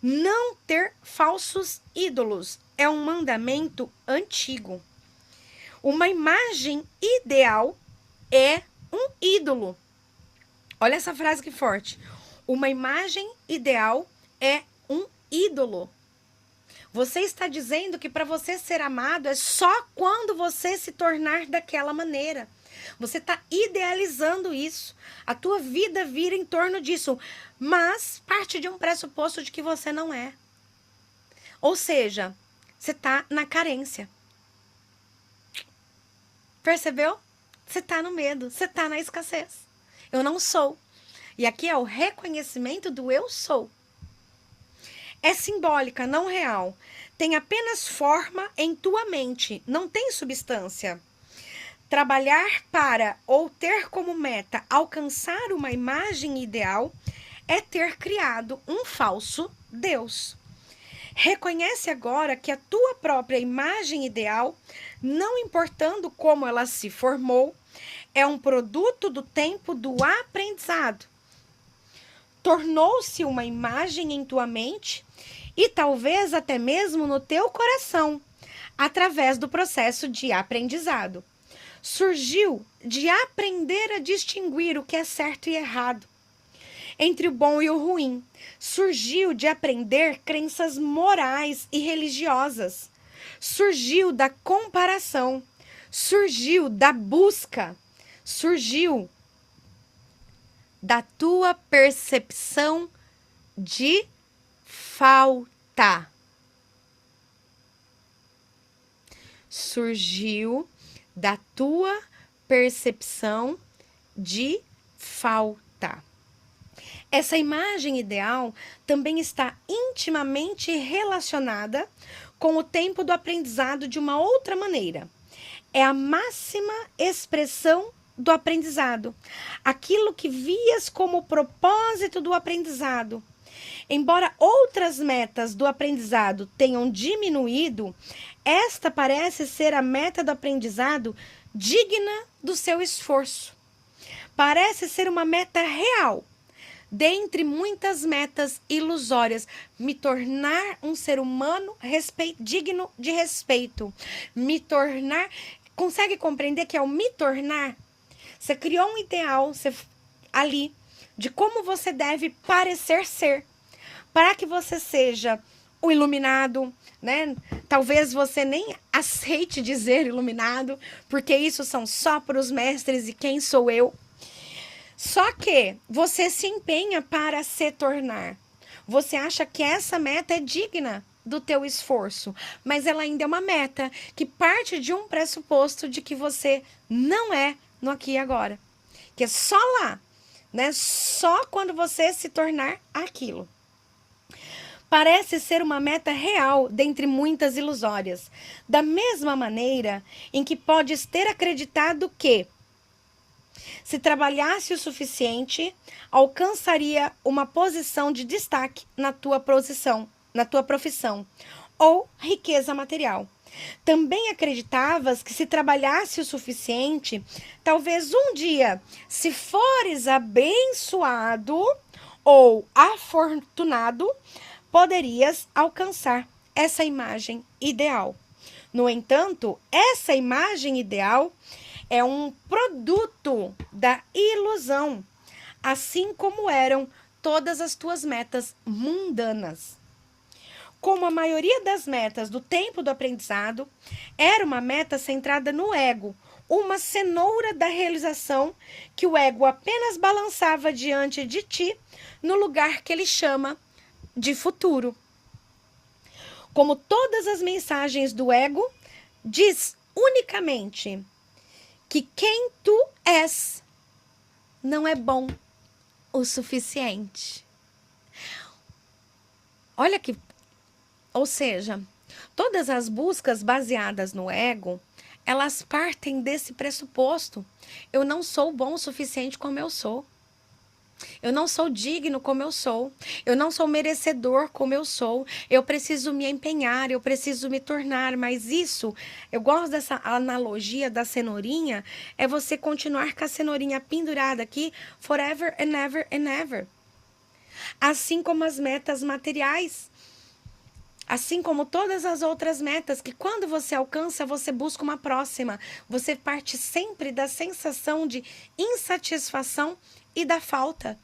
Não ter falsos ídolos é um mandamento antigo. Uma imagem ideal é um ídolo. Olha essa frase que forte. Uma imagem ideal é um ídolo. Você está dizendo que para você ser amado é só quando você se tornar daquela maneira. Você está idealizando isso. A tua vida vira em torno disso. Mas parte de um pressuposto de que você não é. Ou seja, você está na carência. Percebeu? Você está no medo. Você está na escassez. Eu não sou. E aqui é o reconhecimento do eu sou. É simbólica, não real. Tem apenas forma em tua mente. Não tem substância. Trabalhar para ou ter como meta alcançar uma imagem ideal é ter criado um falso Deus. Reconhece agora que a tua própria imagem ideal, não importando como ela se formou, é um produto do tempo do aprendizado. Tornou-se uma imagem em tua mente e talvez até mesmo no teu coração, através do processo de aprendizado. Surgiu de aprender a distinguir o que é certo e errado, entre o bom e o ruim. Surgiu de aprender crenças morais e religiosas. Surgiu da comparação. Surgiu da busca. Surgiu da tua percepção de falta. Surgiu da tua percepção de falta. Essa imagem ideal também está intimamente relacionada com o tempo do aprendizado de uma outra maneira. É a máxima expressão do aprendizado, aquilo que vias como propósito do aprendizado. Embora outras metas do aprendizado tenham diminuído, esta parece ser a meta do aprendizado digna do seu esforço. Parece ser uma meta real, dentre muitas metas ilusórias, me tornar um ser humano digno de respeito. Me tornar. Consegue compreender que ao me tornar, você criou um ideal ali de como você deve parecer ser, para que você seja o iluminado, né? Talvez você nem aceite dizer iluminado, porque isso são só para os mestres e quem sou eu. Só que você se empenha para se tornar. Você acha que essa meta é digna do teu esforço, mas ela ainda é uma meta que parte de um pressuposto de que você não é no aqui e agora. Que é só lá, né? Só quando você se tornar aquilo. Parece ser uma meta real dentre muitas ilusórias. Da mesma maneira em que podes ter acreditado que, se trabalhasse o suficiente, alcançaria uma posição de destaque na tua profissão, ou riqueza material. Também acreditavas que, se trabalhasse o suficiente, talvez um dia, se fores abençoado ou afortunado, poderias alcançar essa imagem ideal. No entanto, essa imagem ideal é um produto da ilusão, assim como eram todas as tuas metas mundanas. Como a maioria das metas do tempo do aprendizado, era uma meta centrada no ego, uma cenoura da realização que o ego apenas balançava diante de ti no lugar que ele chama de futuro. Como todas as mensagens do ego, diz unicamente que quem tu és não é bom o suficiente. Olha que, ou seja, todas as buscas baseadas no ego, elas partem desse pressuposto. Eu não sou bom o suficiente como eu sou. Eu não sou digno como eu sou. Eu não sou merecedor como eu sou. Eu preciso me empenhar, eu preciso me tornar. Mas isso, eu gosto dessa analogia da cenourinha, é você continuar com a cenourinha pendurada aqui forever and ever and ever. Assim como as metas materiais. Assim como todas as outras metas, que quando você alcança, você busca uma próxima. Você parte sempre da sensação de insatisfação e da falta.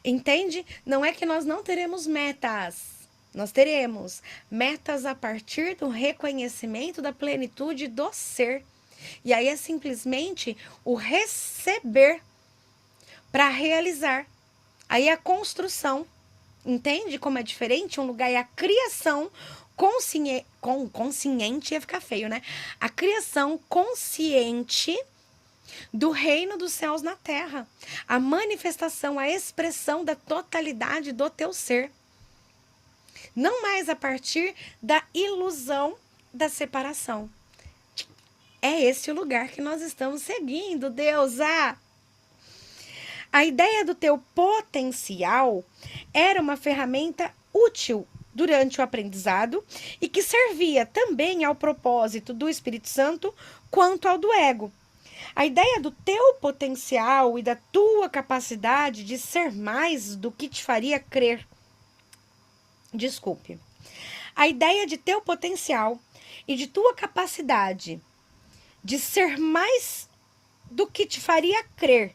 Entende? Não é que nós não teremos metas. Nós teremos metas a partir do reconhecimento da plenitude do ser. E aí é simplesmente o receber para realizar. Aí é a construção. Entende como é diferente? Um lugar é a criação consciente, ia ficar feio, né? A criação consciente do reino dos céus na terra. A manifestação, a expressão da totalidade do teu ser. Não mais a partir da ilusão da separação. É esse o lugar que nós estamos seguindo, deusa. A ideia do teu potencial era uma ferramenta útil durante o aprendizado e que servia também ao propósito do Espírito Santo quanto ao do ego. A ideia do teu potencial e da tua capacidade de ser mais do que te faria crer. Desculpe. A ideia de teu potencial e de tua capacidade de ser mais do que te faria crer,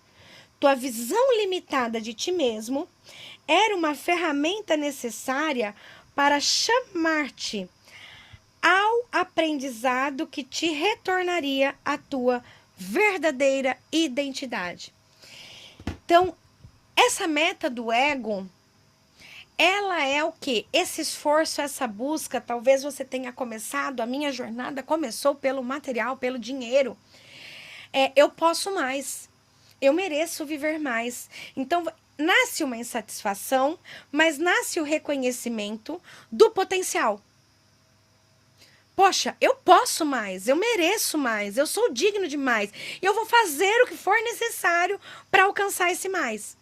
tua visão limitada de ti mesmo, era uma ferramenta necessária para chamar-te ao aprendizado que te retornaria a tua verdadeira identidade. Então, essa meta do ego, ela é o quê? Esse esforço, essa busca, talvez você tenha começado, a minha jornada começou pelo material, pelo dinheiro. Eu posso mais. Eu mereço viver mais. Então, nasce uma insatisfação, mas nasce o reconhecimento do potencial. Poxa, eu posso mais, eu mereço mais, eu sou digno de mais. E eu vou fazer o que for necessário para alcançar esse mais.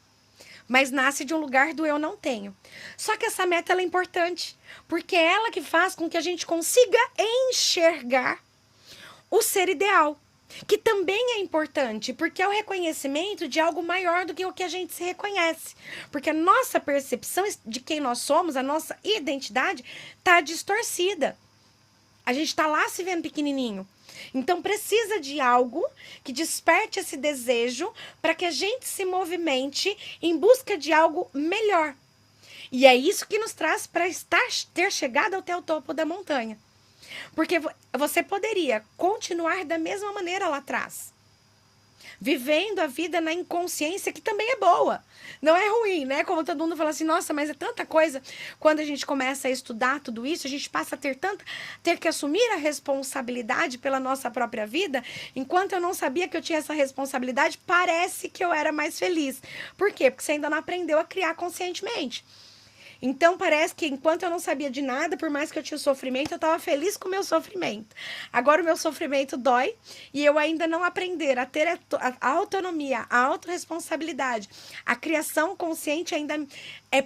Mas nasce de um lugar do eu não tenho. Só que essa meta ela é importante, porque é ela que faz com que a gente consiga enxergar o ser ideal, que também é importante, porque é o reconhecimento de algo maior do que o que a gente se reconhece. Porque a nossa percepção de quem nós somos, a nossa identidade, está distorcida. A gente está lá se vendo pequenininho. Então, precisa de algo que desperte esse desejo para que a gente se movimente em busca de algo melhor. E é isso que nos traz para ter chegado até o topo da montanha. Porque você poderia continuar da mesma maneira lá atrás, vivendo a vida na inconsciência, que também é boa. Não é ruim, né? Como todo mundo fala assim, nossa, mas é tanta coisa. Quando a gente começa a estudar tudo isso, a gente passa a ter que assumir a responsabilidade pela nossa própria vida. Enquanto eu não sabia que eu tinha essa responsabilidade, parece que eu era mais feliz. Por quê? Porque você ainda não aprendeu a criar conscientemente. Então, parece que enquanto eu não sabia de nada, por mais que eu tinha sofrimento, eu estava feliz com o meu sofrimento. Agora o meu sofrimento dói e eu ainda não aprender a ter a autonomia, a autorresponsabilidade. A criação consciente ainda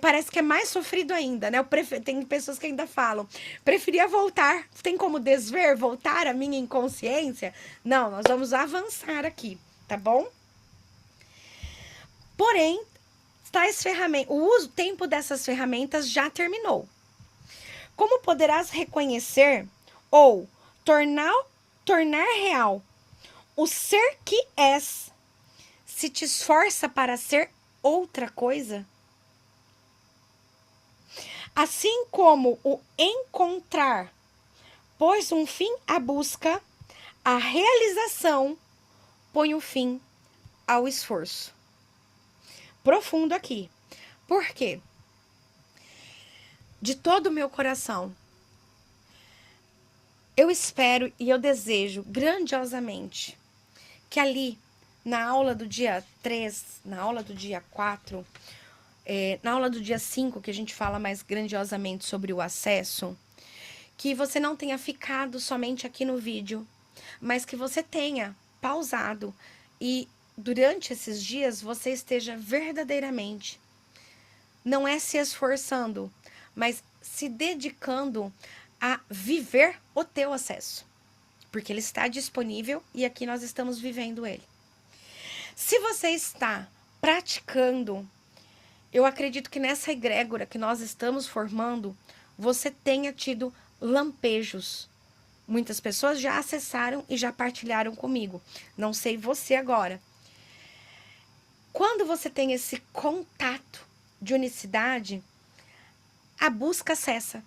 parece que é mais sofrido ainda, né? Tem pessoas que ainda falam, preferia voltar, tem como desver, voltar a minha inconsciência? Não, nós vamos avançar aqui, tá bom? Porém, o tempo dessas ferramentas já terminou. Como poderás reconhecer ou tornar real o ser que és se te esforça para ser outra coisa? Assim como o encontrar pôs um fim à busca, a realização põe um fim ao esforço. Profundo aqui. Por quê? De todo o meu coração, eu espero e eu desejo grandiosamente que ali, na aula do dia 3, na aula do dia 4, na aula do dia 5, que a gente fala mais grandiosamente sobre o acesso, que você não tenha ficado somente aqui no vídeo, mas que você tenha pausado e durante esses dias você esteja verdadeiramente, não é se esforçando, mas se dedicando a viver o teu acesso. Porque ele está disponível e aqui nós estamos vivendo ele. Se você está praticando, eu acredito que nessa egrégora que nós estamos formando, você tenha tido lampejos. Muitas pessoas já acessaram e já partilharam comigo. Não sei você agora. Quando você tem esse contato de unicidade, a busca cessa.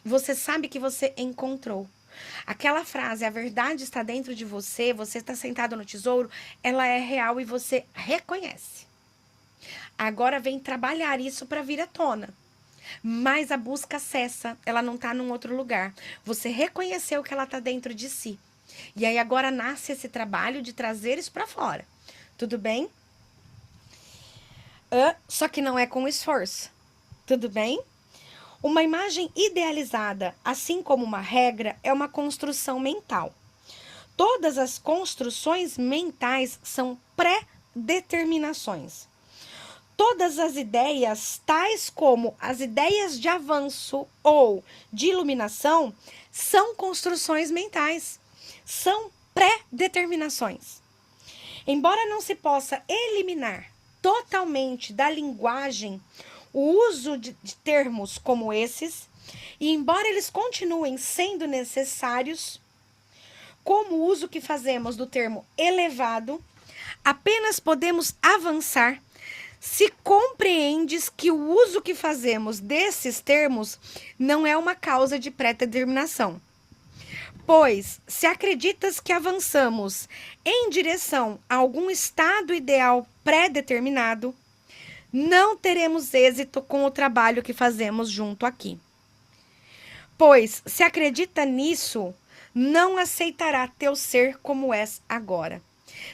Você sabe que você encontrou. Aquela frase, a verdade está dentro de você, você está sentado no tesouro, ela é real e você reconhece. Agora vem trabalhar isso para vir à tona. Mas a busca cessa, ela não está num outro lugar. Você reconheceu que ela está dentro de si. E aí agora nasce esse trabalho de trazer isso para fora. Tudo bem? Só que não é com esforço. Tudo bem? Uma imagem idealizada, assim como uma regra, é uma construção mental. Todas as construções mentais são pré-determinações. Todas as ideias, tais como as ideias de avanço ou de iluminação, são construções mentais. São pré-determinações. Embora não se possa eliminar totalmente da linguagem o uso de termos como esses, e embora eles continuem sendo necessários, como o uso que fazemos do termo elevado, apenas podemos avançar se compreendes que o uso que fazemos desses termos não é uma causa de pré-determinação. Pois, se acreditas que avançamos em direção a algum estado ideal pré-determinado, não teremos êxito com o trabalho que fazemos junto aqui. Pois, se acredita nisso, não aceitará teu ser como és agora.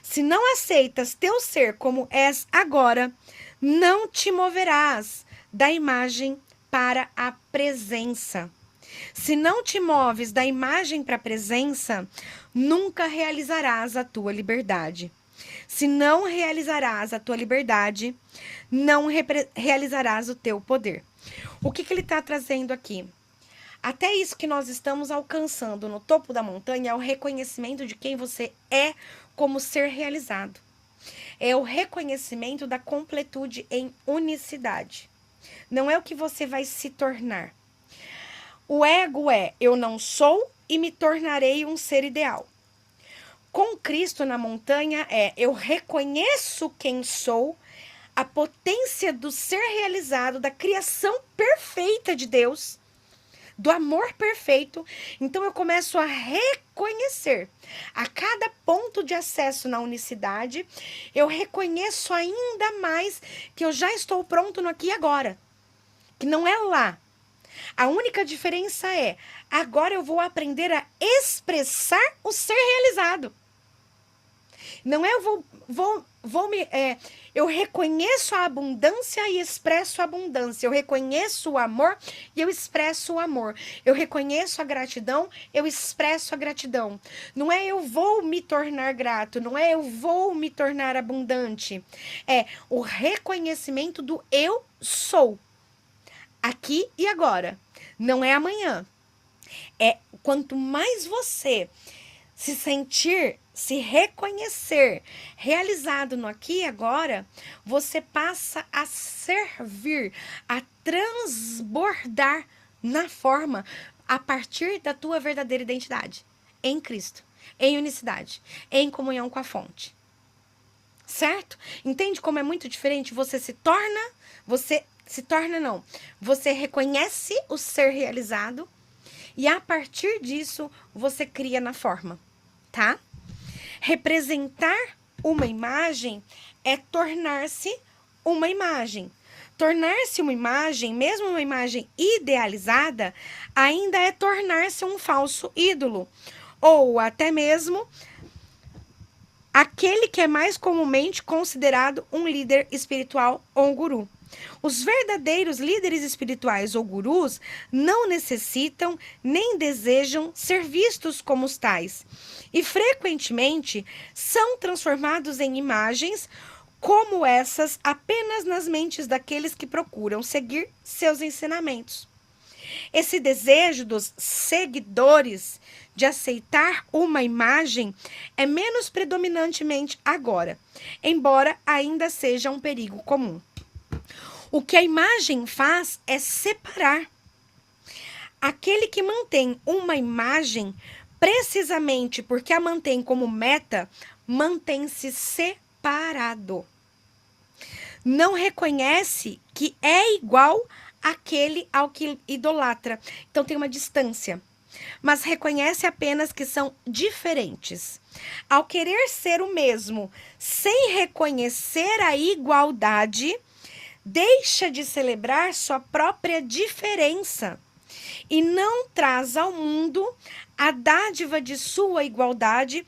Se não aceitas teu ser como és agora, não te moverás da imagem para a presença. Se não te moves da imagem para a presença, nunca realizarás a tua liberdade. Se não realizarás a tua liberdade, não realizarás o teu poder. O que ele está trazendo aqui? Até isso que nós estamos alcançando no topo da montanha é o reconhecimento de quem você é como ser realizado. É o reconhecimento da completude em unicidade. Não é o que você vai se tornar. O ego é eu não sou e me tornarei um ser ideal. Com Cristo na montanha é eu reconheço quem sou, a potência do ser realizado, da criação perfeita de Deus, do amor perfeito. Então eu começo a reconhecer a cada ponto de acesso na unicidade, eu reconheço ainda mais que eu já estou pronto no aqui e agora, que não é lá. A única diferença é, agora eu vou aprender a expressar o ser realizado. Não é eu reconheço a abundância e expresso a abundância. Eu reconheço o amor e eu expresso o amor. Eu reconheço a gratidão, eu expresso a gratidão. Não é eu vou me tornar grato, não é eu vou me tornar abundante. É o reconhecimento do eu sou. Aqui e agora. Não é amanhã. É quanto mais você se sentir, se reconhecer realizado no aqui e agora, você passa a servir, a transbordar na forma a partir da tua verdadeira identidade em Cristo, em unicidade, em comunhão com a fonte. Certo? Entende como é muito diferente? Você reconhece o ser realizado e a partir disso você cria na forma, tá? Representar uma imagem é tornar-se uma imagem. Tornar-se uma imagem, mesmo uma imagem idealizada, ainda é tornar-se um falso ídolo, ou até mesmo aquele que é mais comumente considerado um líder espiritual ou um guru. Os verdadeiros líderes espirituais ou gurus não necessitam nem desejam ser vistos como os tais e frequentemente são transformados em imagens como essas apenas nas mentes daqueles que procuram seguir seus ensinamentos. Esse desejo dos seguidores de aceitar uma imagem é menos predominantemente agora, embora ainda seja um perigo comum. O que a imagem faz é separar. Aquele que mantém uma imagem, precisamente porque a mantém como meta, mantém-se separado. Não reconhece que é igual àquele ao que idolatra. Então tem uma distância. Mas reconhece apenas que são diferentes. Ao querer ser o mesmo, sem reconhecer a igualdade, deixa de celebrar sua própria diferença e não traz ao mundo a dádiva de sua igualdade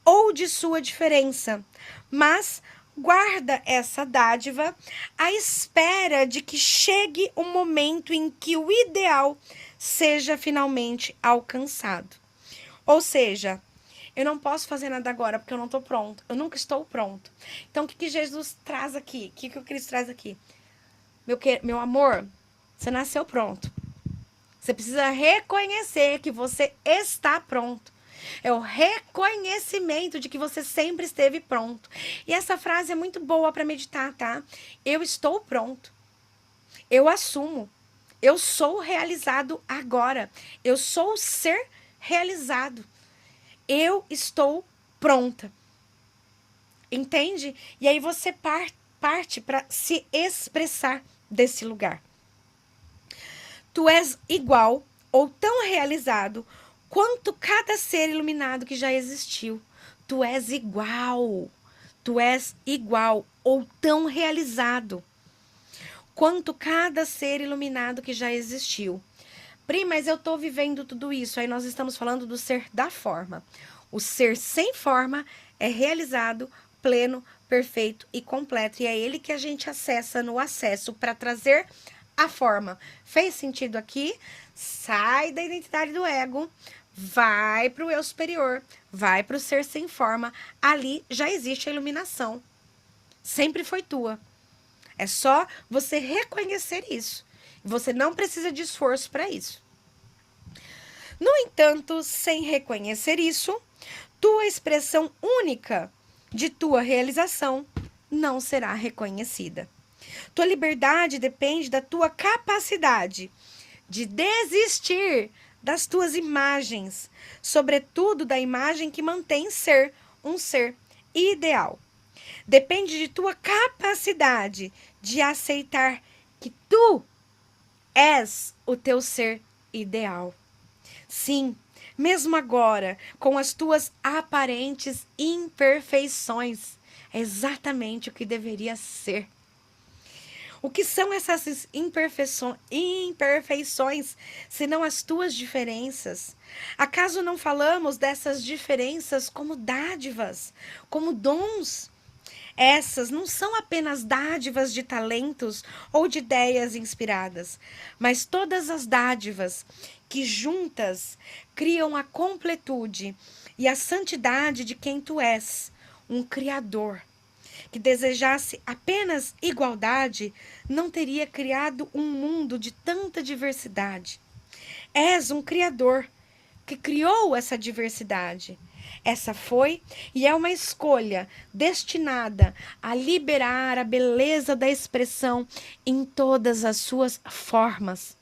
ou de sua diferença, mas guarda essa dádiva à espera de que chegue o momento em que o ideal seja finalmente alcançado. Ou seja, eu não posso fazer nada agora porque eu não estou pronto. Eu nunca estou pronto. Então, o que Jesus traz aqui? O que o Cristo traz aqui? Meu amor, você nasceu pronto. Você precisa reconhecer que você está pronto. É o reconhecimento de que você sempre esteve pronto. E essa frase é muito boa para meditar, tá? Eu estou pronto. Eu assumo. Eu sou realizado agora. Eu sou o ser realizado. Eu estou pronta. Entende? E aí você parte para se expressar desse lugar. Tu és igual ou tão realizado quanto cada ser iluminado que já existiu. Tu és igual. Tu és igual ou tão realizado quanto cada ser iluminado que já existiu. Pri, mas eu estou vivendo tudo isso. Aí nós estamos falando do ser da forma. O ser sem forma é realizado pleno, perfeito e completo. E é ele que a gente acessa no acesso para trazer a forma. Fez sentido aqui? Sai da identidade do ego, vai para o eu superior, vai para o ser sem forma. Ali já existe a iluminação. Sempre foi tua. É só você reconhecer isso. Você não precisa de esforço para isso. No entanto, sem reconhecer isso, tua expressão única de tua realização não será reconhecida. Tua liberdade depende da tua capacidade de desistir das tuas imagens, sobretudo da imagem que mantém ser um ser ideal. Depende de tua capacidade de aceitar que tu és o teu ser ideal. Sim, mesmo agora, com as tuas aparentes imperfeições, é exatamente o que deveria ser. O que são essas imperfeições, senão as tuas diferenças? Acaso não falamos dessas diferenças como dádivas, como dons? Essas não são apenas dádivas de talentos ou de ideias inspiradas, mas todas as dádivas que juntas criam a completude e a santidade de quem tu és, um Criador. Que desejasse apenas igualdade, não teria criado um mundo de tanta diversidade. És um Criador que criou essa diversidade. Essa foi e é uma escolha destinada a liberar a beleza da expressão em todas as suas formas.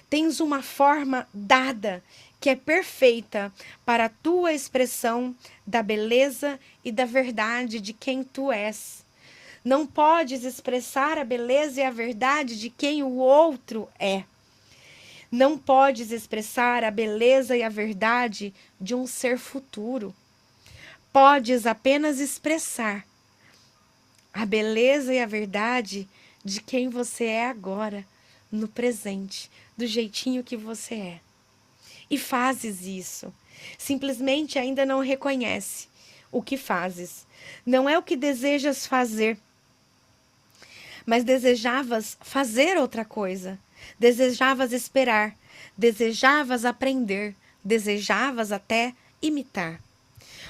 Tens uma forma dada que é perfeita para a tua expressão da beleza e da verdade de quem tu és. Não podes expressar a beleza e a verdade de quem o outro é. Não podes expressar a beleza e a verdade de um ser futuro. Podes apenas expressar a beleza e a verdade de quem você é agora, no presente, do jeitinho que você é. E fazes isso. Simplesmente ainda não reconhece o que fazes. Não é o que desejas fazer, mas desejavas fazer outra coisa. Desejavas esperar, desejavas aprender, desejavas até imitar.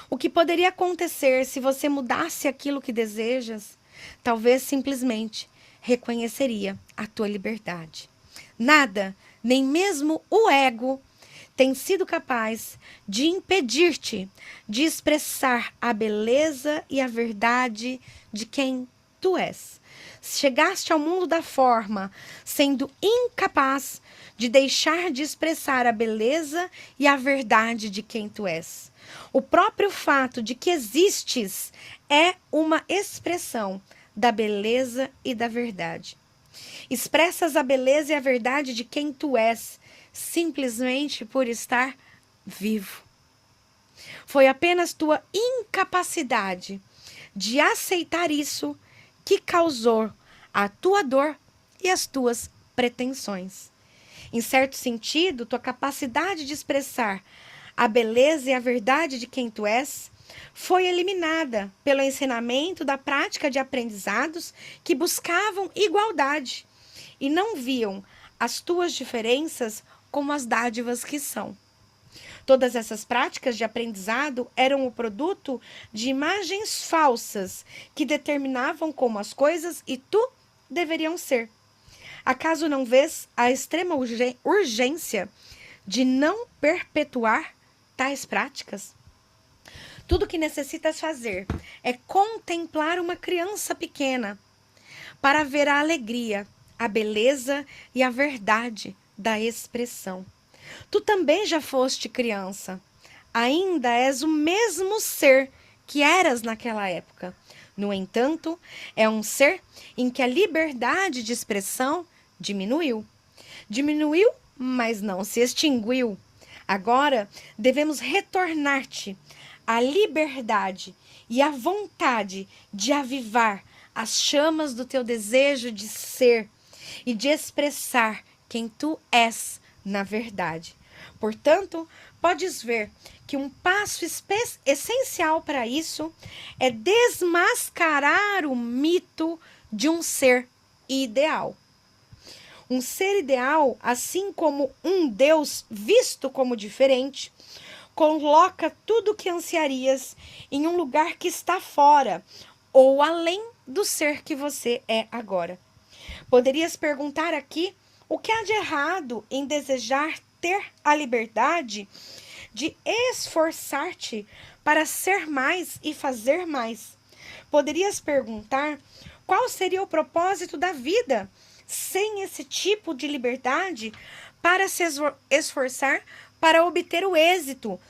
O que poderia acontecer se você mudasse aquilo que desejas? Talvez simplesmente reconheceria a tua liberdade. Nada, nem mesmo o ego, tem sido capaz de impedir-te de expressar a beleza e a verdade de quem tu és. Chegaste ao mundo da forma, sendo incapaz de deixar de expressar a beleza e a verdade de quem tu és. O próprio fato de que existes é uma expressão da beleza e da verdade. Expressas a beleza e a verdade de quem tu és, simplesmente por estar vivo. Foi apenas tua incapacidade de aceitar isso que causou a tua dor e as tuas pretensões. Em certo sentido, tua capacidade de expressar a beleza e a verdade de quem tu és foi eliminada pelo ensinamento da prática de aprendizados que buscavam igualdade e não viam as tuas diferenças como as dádivas que são. Todas essas práticas de aprendizado eram o produto de imagens falsas que determinavam como as coisas e tu deveriam ser. Acaso não vês a extrema urgência de não perpetuar tais práticas? Tudo que necessitas fazer é contemplar uma criança pequena para ver a alegria, a beleza e a verdade da expressão. Tu também já foste criança. Ainda és o mesmo ser que eras naquela época. No entanto, é um ser em que a liberdade de expressão diminuiu. Diminuiu, mas não se extinguiu. Agora devemos retornar-te a liberdade e a vontade de avivar as chamas do teu desejo de ser e de expressar quem tu és na verdade. Portanto, podes ver que um passo essencial para isso é desmascarar o mito de um ser ideal. Um ser ideal, assim como um Deus visto como diferente, coloca tudo o que ansiarias em um lugar que está fora ou além do ser que você é agora. Poderias perguntar aqui o que há de errado em desejar ter a liberdade de esforçar-te para ser mais e fazer mais. Poderias perguntar qual seria o propósito da vida sem esse tipo de liberdade para se esforçar para obter o êxito,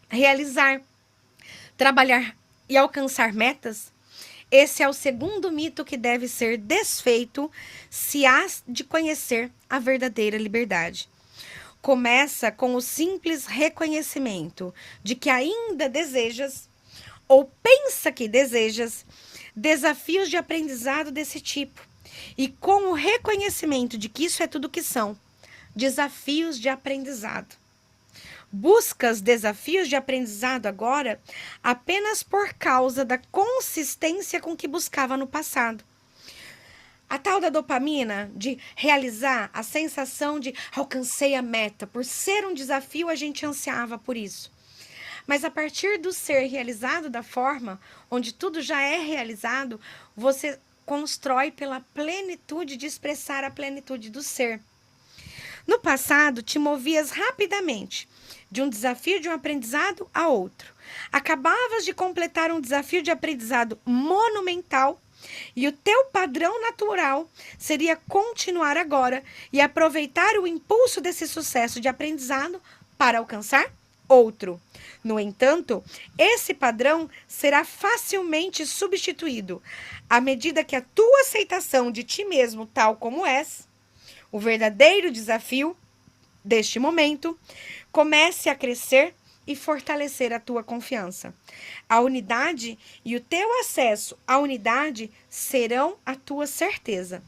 realizar, trabalhar e alcançar metas? Esse é o segundo mito que deve ser desfeito se has de conhecer a verdadeira liberdade. Começa com o simples reconhecimento de que ainda desejas, ou pensa que desejas, desafios de aprendizado desse tipo. E com o reconhecimento de que isso é tudo que são, desafios de aprendizado. Buscas desafios de aprendizado agora apenas por causa da consistência com que buscava no passado. A tal da dopamina, de realizar, a sensação de alcancei a meta, por ser um desafio a gente ansiava por isso. Mas a partir do ser realizado da forma onde tudo já é realizado, você constrói pela plenitude de expressar a plenitude do ser. No passado, te movias rapidamente de um desafio de um aprendizado a outro. Acabavas de completar um desafio de aprendizado monumental e o teu padrão natural seria continuar agora e aproveitar o impulso desse sucesso de aprendizado para alcançar outro. No entanto, esse padrão será facilmente substituído à medida que a tua aceitação de ti mesmo tal como és, o verdadeiro desafio deste momento, comece a crescer e fortalecer a tua confiança. A unidade e o teu acesso à unidade serão a tua certeza.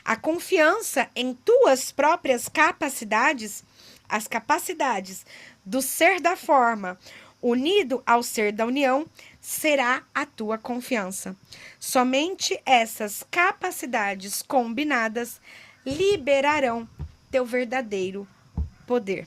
A confiança em tuas próprias capacidades, as capacidades do ser da forma, unido ao ser da união, será a tua confiança. Somente essas capacidades combinadas liberarão teu verdadeiro poder.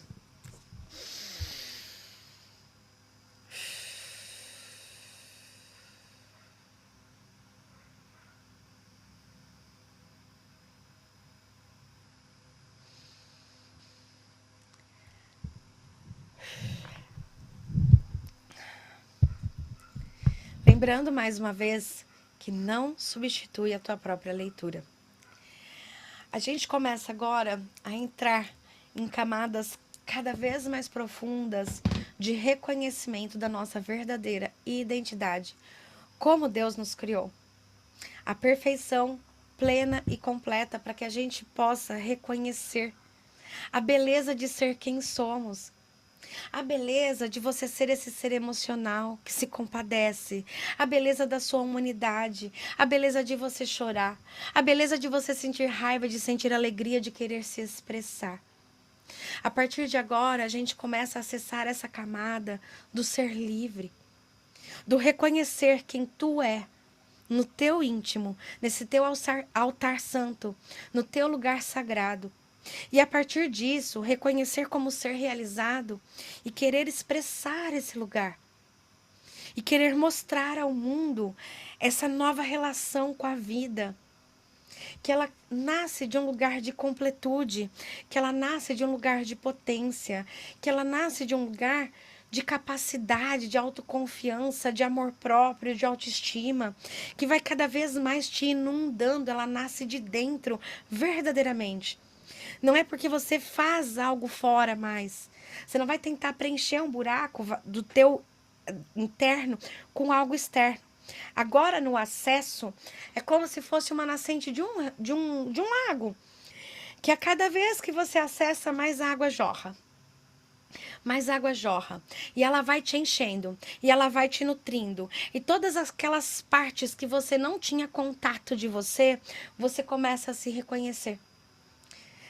Lembrando mais uma vez que não substitui a tua própria leitura. A gente começa agora a entrar em camadas cada vez mais profundas de reconhecimento da nossa verdadeira identidade, como Deus nos criou. A perfeição plena e completa para que a gente possa reconhecer a beleza de ser quem somos. A beleza de você ser esse ser emocional que se compadece. A beleza da sua humanidade. A beleza de você chorar. A beleza de você sentir raiva, de sentir alegria, de querer se expressar. A partir de agora, a gente começa a acessar essa camada do ser livre. Do reconhecer quem tu é. No teu íntimo. Nesse teu altar santo. No teu lugar sagrado. E a partir disso, reconhecer como ser realizado e querer expressar esse lugar. E querer mostrar ao mundo essa nova relação com a vida. Que ela nasce de um lugar de completude, que ela nasce de um lugar de potência, que ela nasce de um lugar de capacidade, de autoconfiança, de amor próprio, de autoestima, que vai cada vez mais te inundando, ela nasce de dentro, verdadeiramente. Não é porque você faz algo fora mais. Você não vai tentar preencher um buraco do teu interno com algo externo. Agora, no acesso, é como se fosse uma nascente de um lago. Que a cada vez que você acessa, mais água jorra. Mais água jorra. E ela vai te enchendo. E ela vai te nutrindo. E todas aquelas partes que você não tinha contato de você, você começa a se reconhecer.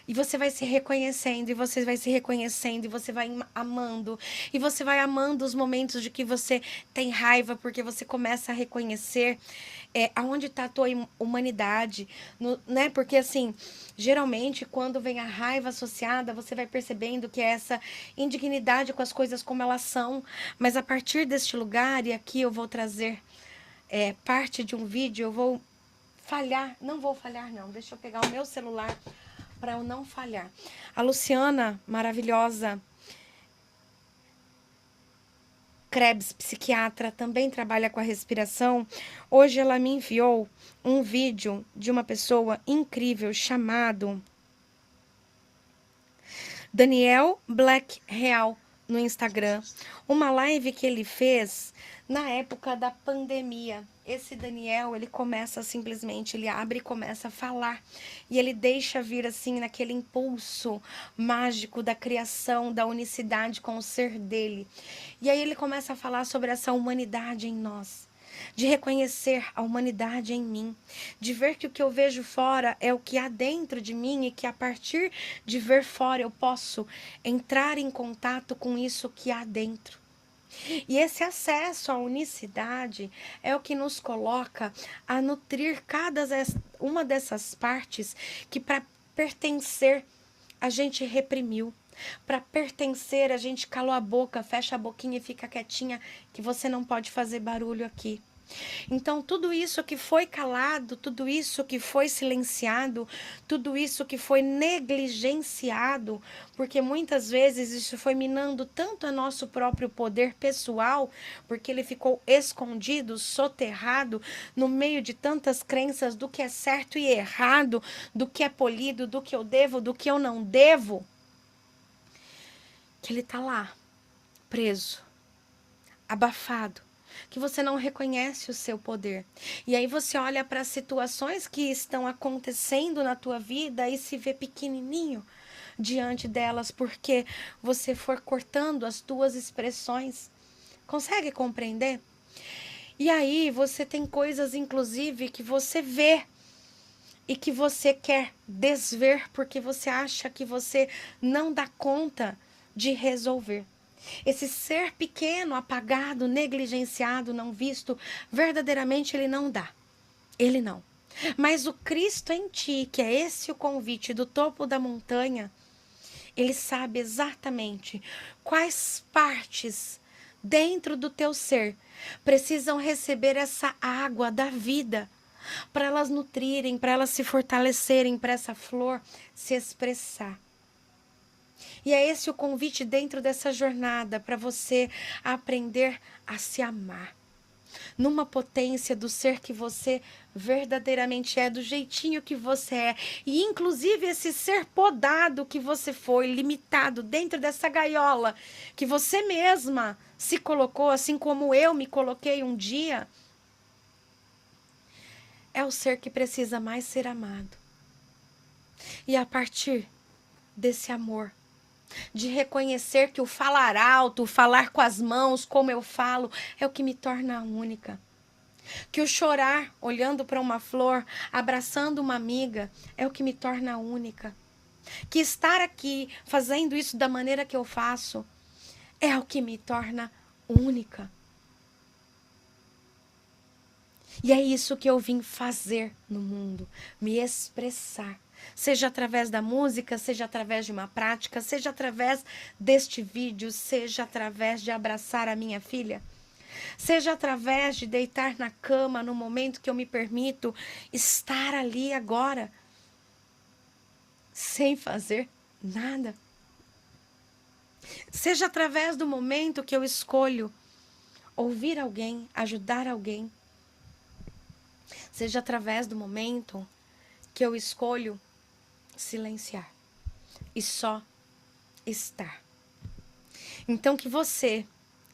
E você vai se reconhecendo, e você vai se reconhecendo, e você vai amando. E você vai amando os momentos de que você tem raiva, porque você começa a reconhecer aonde está a tua humanidade, né? Porque, assim, geralmente, quando vem a raiva associada, você vai percebendo que é essa indignidade com as coisas como elas são. Mas a partir deste lugar, e aqui eu vou trazer parte de um vídeo, eu vou falhar. Não vou falhar, não. Deixa eu pegar o meu celular para eu não falhar. A Luciana, maravilhosa, Krebs, psiquiatra, também trabalha com a respiração. Hoje ela me enviou um vídeo de uma pessoa incrível chamado Daniel Black Real no Instagram. Uma live que ele fez na época da pandemia. Esse Daniel, ele começa simplesmente, ele abre e começa a falar. E ele deixa vir assim naquele impulso mágico da criação, da unicidade com o ser dele. E aí ele começa a falar sobre essa humanidade em nós. De reconhecer a humanidade em mim, de ver que o que eu vejo fora é o que há dentro de mim e que a partir de ver fora eu posso entrar em contato com isso que há dentro. E esse acesso à unicidade é o que nos coloca a nutrir cada uma dessas partes que para pertencer a gente reprimiu. Para pertencer a gente calou a boca, fecha a boquinha e fica quietinha que você não pode fazer barulho aqui. Então, tudo isso que foi calado, tudo isso que foi silenciado, tudo isso que foi negligenciado, porque muitas vezes isso foi minando tanto a nosso próprio poder pessoal, porque ele ficou escondido, soterrado, no meio de tantas crenças do que é certo e errado, do que é polido, do que eu devo, do que eu não devo, que ele está lá, preso, abafado, que você não reconhece o seu poder. E aí você olha para as situações que estão acontecendo na tua vida e se vê pequenininho diante delas, porque você for cortando as tuas expressões. Consegue compreender? E aí você tem coisas, inclusive, que você vê e que você quer desver porque você acha que você não dá conta de resolver. Esse ser pequeno, apagado, negligenciado, não visto, verdadeiramente ele não dá. Ele não. Mas o Cristo em ti, que é esse o convite do topo da montanha, ele sabe exatamente quais partes dentro do teu ser precisam receber essa água da vida para elas nutrirem, para elas se fortalecerem, para essa flor se expressar. E é esse o convite dentro dessa jornada para você aprender a se amar. Numa potência do ser que você verdadeiramente é, do jeitinho que você é. E inclusive esse ser podado que você foi, limitado dentro dessa gaiola que você mesma se colocou, assim como eu me coloquei um dia, é o ser que precisa mais ser amado. E a partir desse amor, de reconhecer que o falar alto, o falar com as mãos, como eu falo, é o que me torna única. Que o chorar olhando para uma flor, abraçando uma amiga, é o que me torna única. Que estar aqui fazendo isso da maneira que eu faço é o que me torna única. E é isso que eu vim fazer no mundo, me expressar. Seja através da música, seja através de uma prática, seja através deste vídeo, seja através de abraçar a minha filha, seja através de deitar na cama no momento que eu me permito estar ali agora, sem fazer nada. Seja através do momento que eu escolho ouvir alguém, ajudar alguém. Seja através do momento que eu escolho silenciar e só estar. Então que você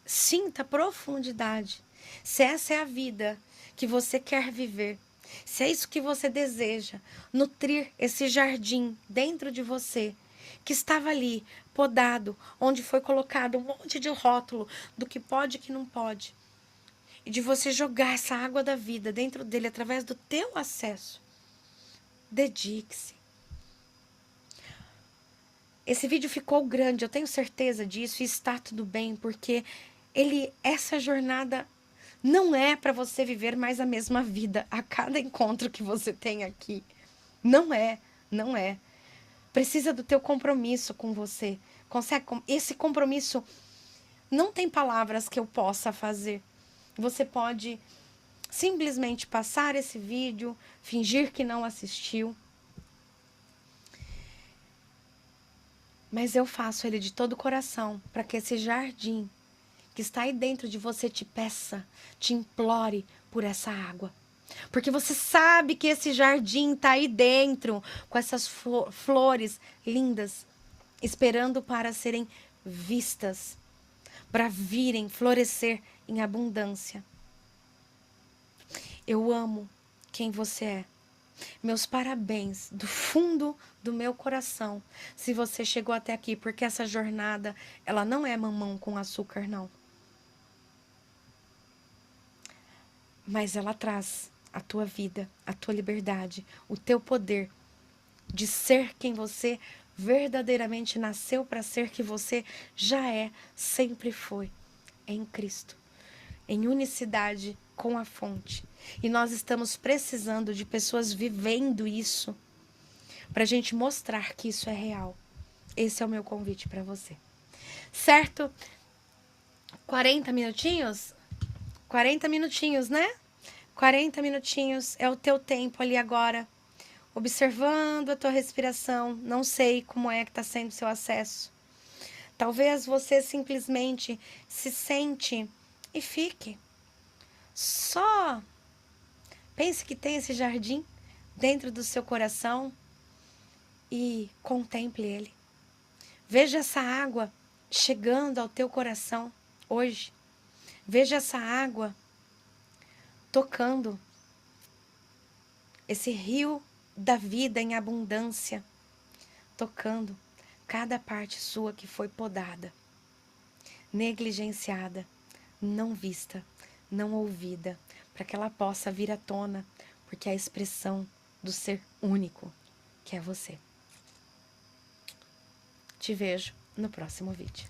sinta profundidade, se essa é a vida que você quer viver, se é isso que você deseja, nutrir esse jardim dentro de você, que estava ali, podado, onde foi colocado um monte de rótulo do que pode e que não pode, e de você jogar essa água da vida dentro dele através do teu acesso. Dedique-se. Esse vídeo ficou grande, eu tenho certeza disso, e está tudo bem, porque essa jornada não é para você viver mais a mesma vida a cada encontro que você tem aqui. Não é, não é. Precisa do teu compromisso com você. Esse compromisso não tem palavras que eu possa fazer. Você pode simplesmente passar esse vídeo, fingir que não assistiu. Mas eu faço ele de todo o coração para que esse jardim que está aí dentro de você te peça, te implore por essa água. Porque você sabe que esse jardim está aí dentro, com essas flores lindas, esperando para serem vistas, para virem florescer em abundância. Eu amo quem você é. Meus parabéns do fundo do meu coração, se você chegou até aqui, porque essa jornada, ela não é mamão com açúcar, não. Mas ela traz a tua vida, a tua liberdade, o teu poder de ser quem você verdadeiramente nasceu para ser, que você já é, sempre foi, em Cristo, em unicidade com a fonte. E nós estamos precisando de pessoas vivendo isso, para a gente mostrar que isso é real. Esse é o meu convite para você. Certo? 40 minutinhos? 40 minutinhos, né? 40 minutinhos é o teu tempo ali agora, observando a tua respiração. Não sei como é que está sendo o seu acesso. Talvez você simplesmente se sente e fique. Só pense que tem esse jardim dentro do seu coração e contemple ele. Veja essa água chegando ao teu coração hoje. Veja essa água tocando esse rio da vida em abundância, tocando cada parte sua que foi podada, negligenciada, não vista, não ouvida, para que ela possa vir à tona, porque é a expressão do ser único que é você. Te vejo no próximo vídeo.